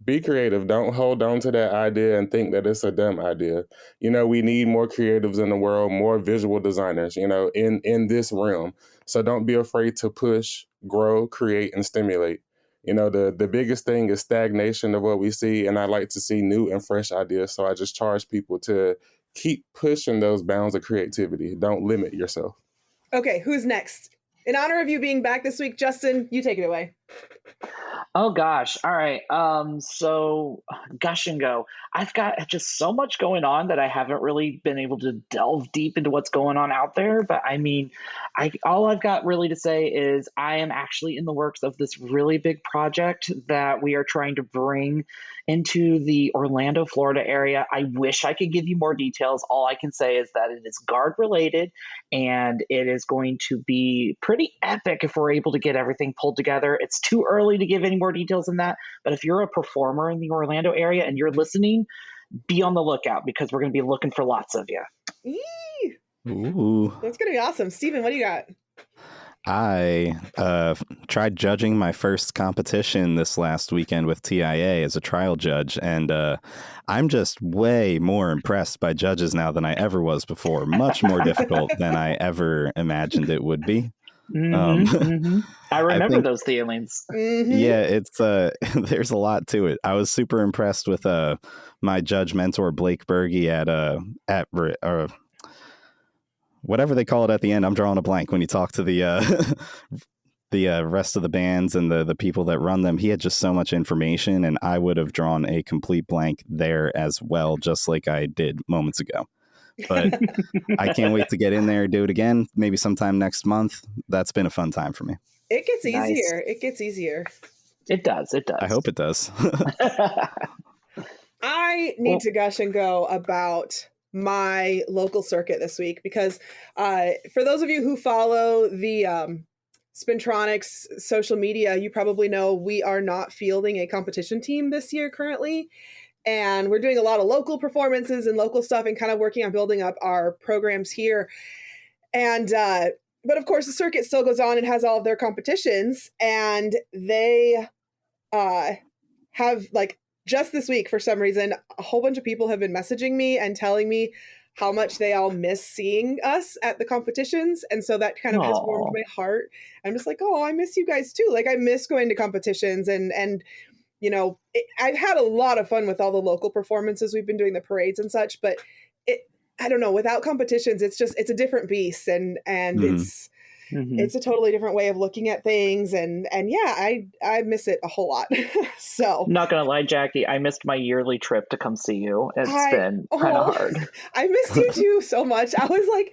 Be creative. Don't hold on to that idea and think that it's a dumb idea. We need more creatives in the world, more visual designers, in this realm. So don't be afraid to push, grow, create, and stimulate. The biggest thing is stagnation of what we see, and I like to see new and fresh ideas. So I just charge people to keep pushing those bounds of creativity. Don't limit yourself. Okay, who's next? In honor of you being back this week, Justin, you take it away. Oh gosh. All right. So gush and go. I've got just so much going on that I haven't really been able to delve deep into what's going on out there. But I mean, all I've got really to say is I am actually in the works of this really big project that we are trying to bring into the Orlando, Florida area. I wish I could give you more details. All I can say is that it is guard related, and it is going to be pretty epic if we're able to get everything pulled together. It's too early to give any more details than that, but if you're a performer in the Orlando area and you're listening, be on the lookout because we're going to be looking for lots of you. Ooh. That's going to be awesome. Steven, what do you got? I tried judging my first competition this last weekend with TIA as a trial judge, and I'm just way more impressed by judges now than I ever was before. Much more difficult than I ever imagined it would be. I remember those feelings. Yeah, it's there's a lot to it. I was super impressed with my judge mentor Blake Berge at whatever they call it at the end. I'm drawing a blank when you talk to the the rest of the bands and the people that run them. He had just so much information, and I would have drawn a complete blank there as well, just like I did moments ago. But I can't wait to get in there, do it again, maybe sometime next month. That's been a fun time for me. It gets easier. Nice. It gets easier. It does. I hope it does. I need to gush and go about my local circuit this week because for those of you who follow the Spintronics social media, you probably know we are not fielding a competition team this year currently. And we're doing a lot of local performances and local stuff and kind of working on building up our programs here. And, but of course the circuit still goes on and has all of their competitions, and they have, like, just this week, for some reason, a whole bunch of people have been messaging me and telling me how much they all miss seeing us at the competitions. And so that kind of has warmed my heart. I'm just like, oh, I miss you guys too. Like, I miss going to competitions and you know, I've had a lot of fun with all the local performances. We've been doing the parades and such, but I don't know, without competitions, it's a different beast, and it's a totally different way of looking at things. And yeah, I miss it a whole lot. So not gonna lie, Jackie, I missed my yearly trip to come see you. It's been kind of hard. I missed you too so much. I was like,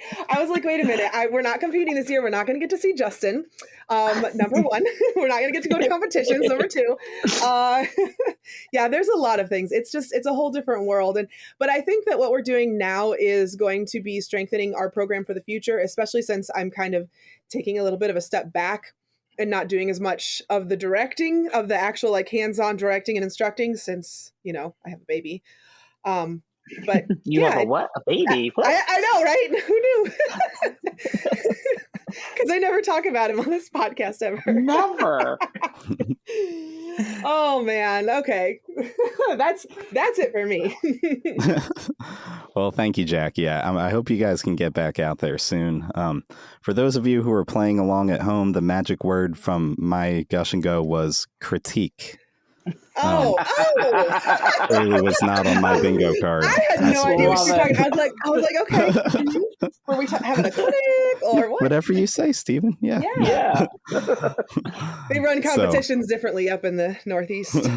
wait a minute, we're not competing this year. We're not going to get to see Justin. Number one, we're not going to get to go to competitions. Number two, yeah, there's a lot of things. It's a whole different world. But I think that what we're doing now is going to be strengthening our program for the future, especially since I'm kind of taking a little bit of a step back and not doing as much of the directing, of the actual, like, hands-on directing and instructing, since, you know, I have a baby. But you have a what? A baby? What? I know, right? Who knew? Because I never talk about him on this podcast ever. Never. Oh man. Okay. That's it for me. Well, thank you, Jack. Yeah, I hope you guys can get back out there soon. For those of you who are playing along at home, the magic word from my gush and go was critique. Clearly was not on my bingo card. I had no idea what you were talking about. I was like, okay, were we having a clinic or what? Whatever you say, Stephen. Yeah. They run competitions differently up in the Northeast.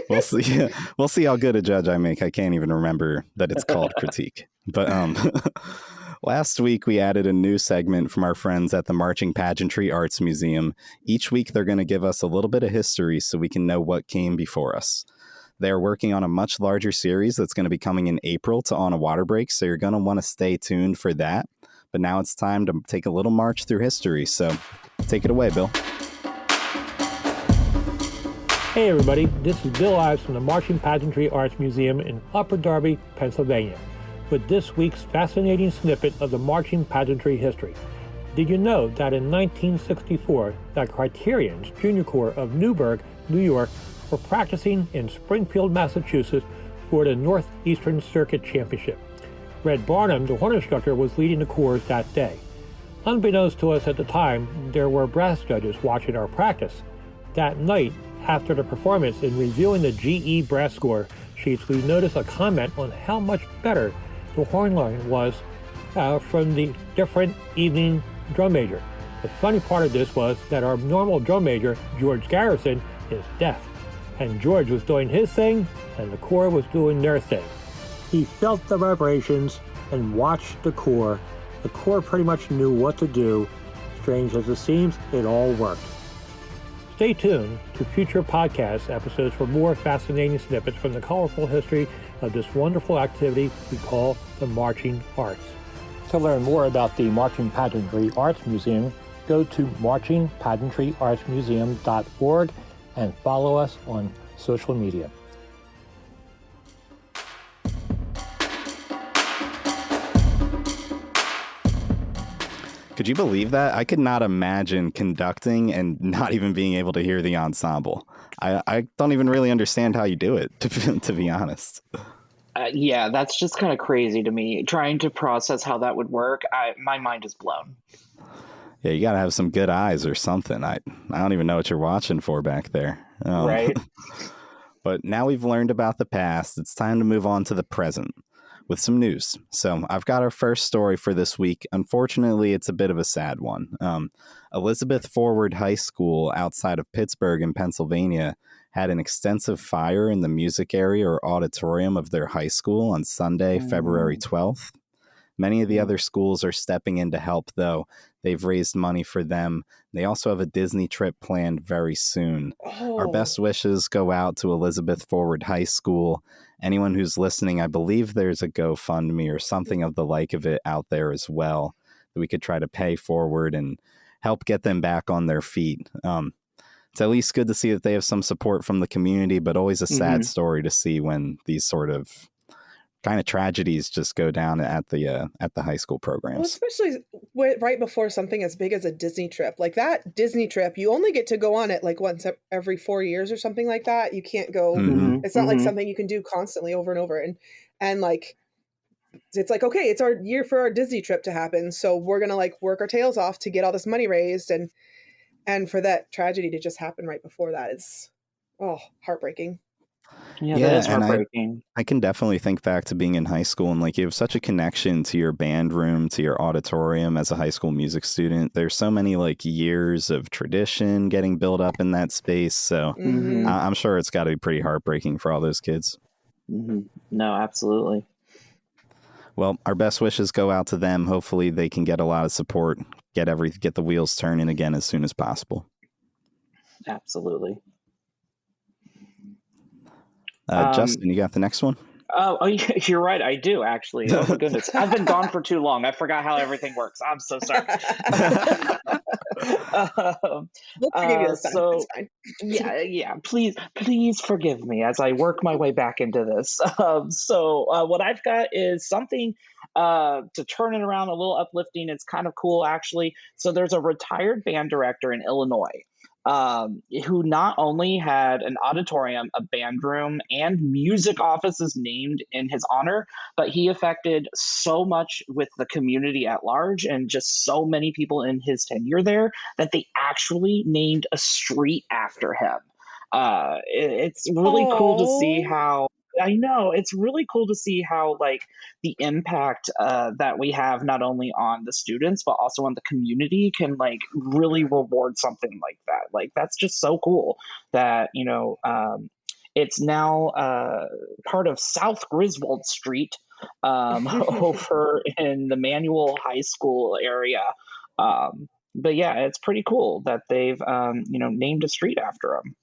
We'll see. Yeah. We'll see how good a judge I make. I can't even remember that it's called critique. But last week, we added a new segment from our friends at the Marching Pageantry Arts Museum. Each week, they're going to give us a little bit of history so we can know what came before us. They're working on a much larger series that's going to be coming in April to On a Water Break, so you're going to want to stay tuned for that. But now it's time to take a little march through history, so take it away, Bill. Hey everybody, this is Bill Ives from the Marching Pageantry Arts Museum in Upper Darby, Pennsylvania, with this week's fascinating snippet of the marching pageantry history. Did you know that in 1964, the Criterion's Junior Corps of Newburgh, New York, were practicing in Springfield, Massachusetts for the Northeastern Circuit Championship? Red Barnum, the horn instructor, was leading the corps that day. Unbeknownst to us at the time, there were brass judges watching our practice. That night, after the performance, in reviewing the GE brass score sheets, we noticed a comment on how much better the horn line was from the different evening drum major. The funny part of this was that our normal drum major, George Garrison, is deaf. And George was doing his thing, and the corps was doing their thing. He felt the vibrations and watched the corps. The corps pretty much knew what to do. Strange as it seems, it all worked. Stay tuned to future podcast episodes for more fascinating snippets from the colorful history of this wonderful activity we call the marching arts. To learn more about the Marching Pageantry Arts Museum, go to marchingpageantryartsmuseum.org and follow us on social media. Could you believe that? I could not imagine conducting and not even being able to hear the ensemble. I don't even really understand how you do it, to be honest. Yeah, that's just kind of crazy to me. Trying to process how that would work, my mind is blown. Yeah, you got to have some good eyes or something. I don't even know what you're watching for back there. Right. But now we've learned about the past. It's time to move on to the present with some news. So I've got our first story for this week. Unfortunately, it's a bit of a sad one. Elizabeth Forward High School outside of Pittsburgh in Pennsylvania had an extensive fire in the music area or auditorium of their high school on Sunday, February 12th. Many of the other schools are stepping in to help, though. They've raised money for them. They also have a Disney trip planned very soon. Oh. Our best wishes go out to Elizabeth Forward High School. Anyone who's listening, I believe there's a GoFundMe or something of the like of it out there as well that we could try to pay forward and help get them back on their feet. It's at least good to see that they have some support from the community, but always a sad story to see when these sort of kind of tragedies just go down at the high school programs. Well, especially right before something as big as a Disney trip. Like that Disney trip, you only get to go on it like once every 4 years or something like that. You can't go. It's not like something you can do constantly over and over. And like, it's like, okay, it's our year for our Disney trip to happen. So we're going to like work our tails off to get all this money raised. And for that tragedy to just happen right before that is, heartbreaking. Yeah, that is heartbreaking. I can definitely think back to being in high school and like you have such a connection to your band room, to your auditorium as a high school music student. There's so many like years of tradition getting built up in that space. So I'm sure it's got to be pretty heartbreaking for all those kids. No, absolutely. Well, our best wishes go out to them. Hopefully they can get a lot of support, get the wheels turning again as soon as possible. Absolutely. Justin, you got the next one? Oh, you're right. I do, actually. Oh, my goodness. I've been gone for too long. I forgot how everything works. I'm so sorry. We'll forgive you this time. It's fine. Yeah. Please forgive me as I work my way back into this. So what I've got is something to turn it around, a little uplifting. It's kind of cool, actually. So there's a retired band director in Illinois who not only had an auditorium, a band room, and music offices named in his honor, but he affected so much with the community at large and just so many people in his tenure there that they actually named a street after him. It's really cool to see how I know it's really cool to see how like the impact that we have not only on the students but also on the community can like really reward something like that. Like that's just so cool that it's now part of South Griswold Street over in the Manual High School area. But yeah, it's pretty cool that they've named a street after him.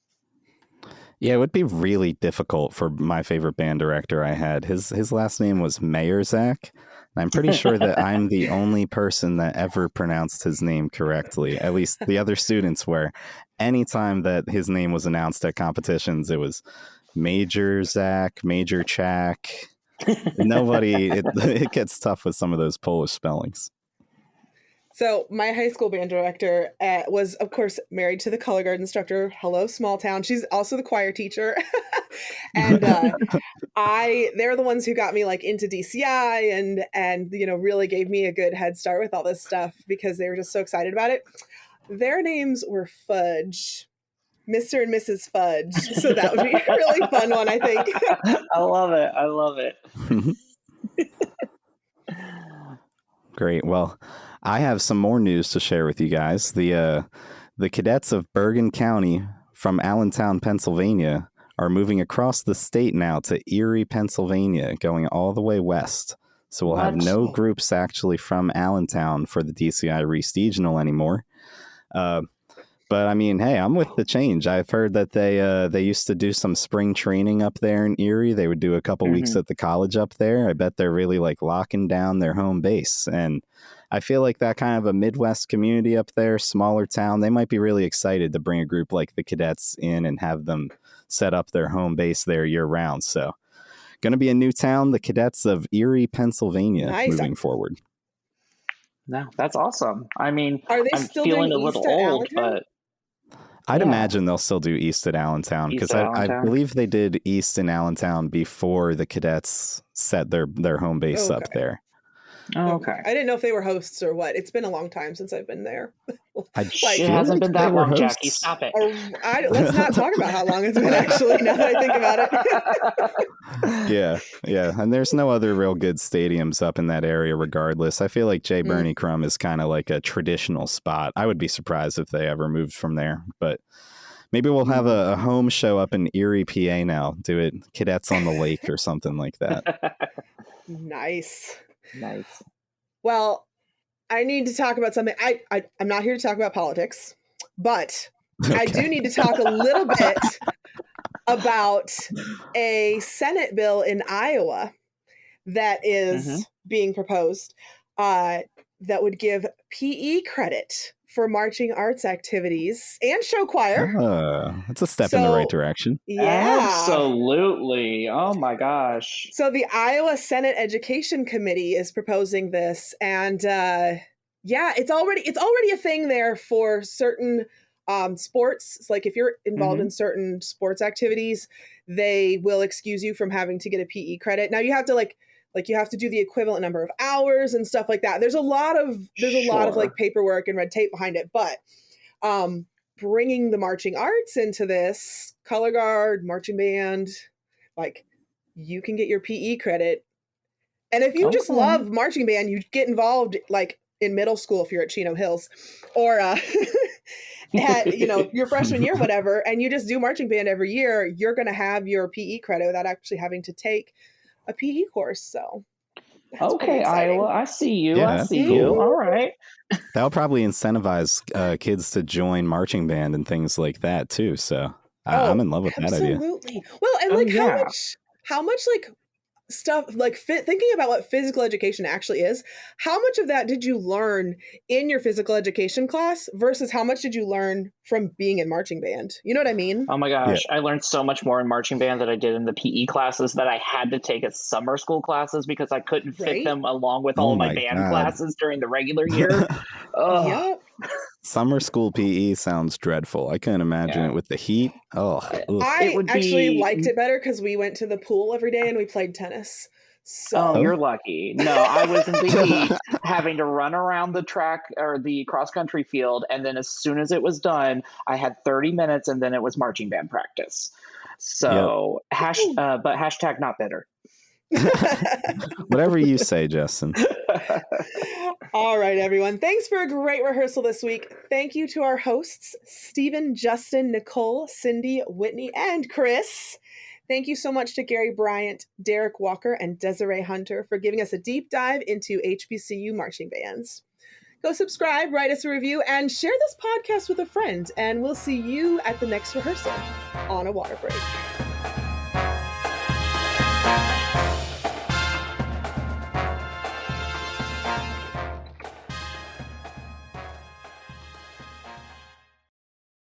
Yeah, it would be really difficult for my favorite band director I had. His last name was Mayerzak. And I'm pretty sure that I'm the only person that ever pronounced his name correctly. At least the other students were. Anytime that his name was announced at competitions, it was Major Zach, Major Chak. It gets tough with some of those Polish spellings. So my high school band director was, of course, married to the color guard instructor. Hello, small town. She's also the choir teacher. And they're the ones who got me like into DCI and really gave me a good head start with all this stuff because they were just so excited about it. Their names were Fudge. Mr. and Mrs. Fudge. So that would be a really fun one, I think. I love it. Great. Well, I have some more news to share with you guys. The cadets of Bergen County from Allentown, Pennsylvania, are moving across the state now to Erie, Pennsylvania, going all the way west. So we'll have no groups actually from Allentown for the DCI Regional anymore. But I mean, hey, I'm with the change. I've heard that they used to do some spring training up there in Erie. They would do a couple weeks at the college up there. I bet they're really like locking down their home base. And I feel like that kind of a Midwest community up there, smaller town, they might be really excited to bring a group like the cadets in and have them set up their home base there year round. So going to be a new town, the cadets of Erie, Pennsylvania, moving forward. No, that's awesome. I mean, Are they I'm still feeling doing a East little at old, Allentown? but I'd yeah. imagine they'll still do East at Allentown, East because at I Allentown. believe they did East in Allentown before the cadets set their home base up there. Oh, okay. I didn't know if they were hosts or what. It's been a long time since I've been there. It hasn't been that long, Jackie. Stop it. Let's not talk about how long it's been, actually, now that I think about it. Yeah. And there's no other real good stadiums up in that area regardless. I feel like J. Bernie Crum is kind of like a traditional spot. I would be surprised if they ever moved from there. But maybe we'll have a home show up in Erie, PA now. Do it Cadets on the Lake or something like that. Nice. Well, I need to talk about something. I'm not here to talk about politics, but I do need to talk a little bit about a Senate bill in Iowa that is being proposed that would give PE credit for marching arts activities and show choir. That's a step in the right direction. Yeah. Absolutely. Oh my gosh. So the Iowa Senate Education Committee is proposing this, and it's already a thing there for certain sports. It's like if you're involved in certain sports activities, they will excuse you from having to get a PE credit. Now you have to you have to do the equivalent number of hours and stuff like that. There's a lot of like paperwork and red tape behind it, but bringing the marching arts into this, color guard, marching band, like you can get your PE credit. And if you just love marching band, you get involved like in middle school if you're at Chino Hills, or your freshman year, whatever, and you just do marching band every year, you're going to have your PE credit without actually having to take a PE course. So okay, Iowa, I see you. Yeah, I see cool. you. All right. That'll probably incentivize kids to join marching band and things like that too. So I'm in love with that idea. Absolutely. Well, and how much like stuff like thinking about what physical education actually is, how much of that did you learn in your physical education class versus how much did you learn from being in marching band? You know what I mean? Oh my gosh, I learned so much more in marching band than I did in the PE classes that I had to take as summer school classes because I couldn't fit them along with all my band classes during the regular year. Yep. Summer school PE sounds dreadful. I couldn't imagine it with the heat. I actually liked it better because we went to the pool every day and we played tennis. So you're lucky. No, I was in the heat having to run around the track or the cross country field. And then as soon as it was done, I had 30 minutes and then it was marching band practice. So but hashtag not bitter. Whatever you say, Justin. All right, everyone. Thanks for a great rehearsal this week. Thank you to our hosts, Stephen, Justin, Nicole, Cindy, Whitney, and Chris. Thank you so much to Gary Bryant, Derrick Walker, and Desiree Hunter for giving us a deep dive into HBCU marching bands. Go subscribe, write us a review, and share this podcast with a friend. And we'll see you at the next rehearsal on a water break.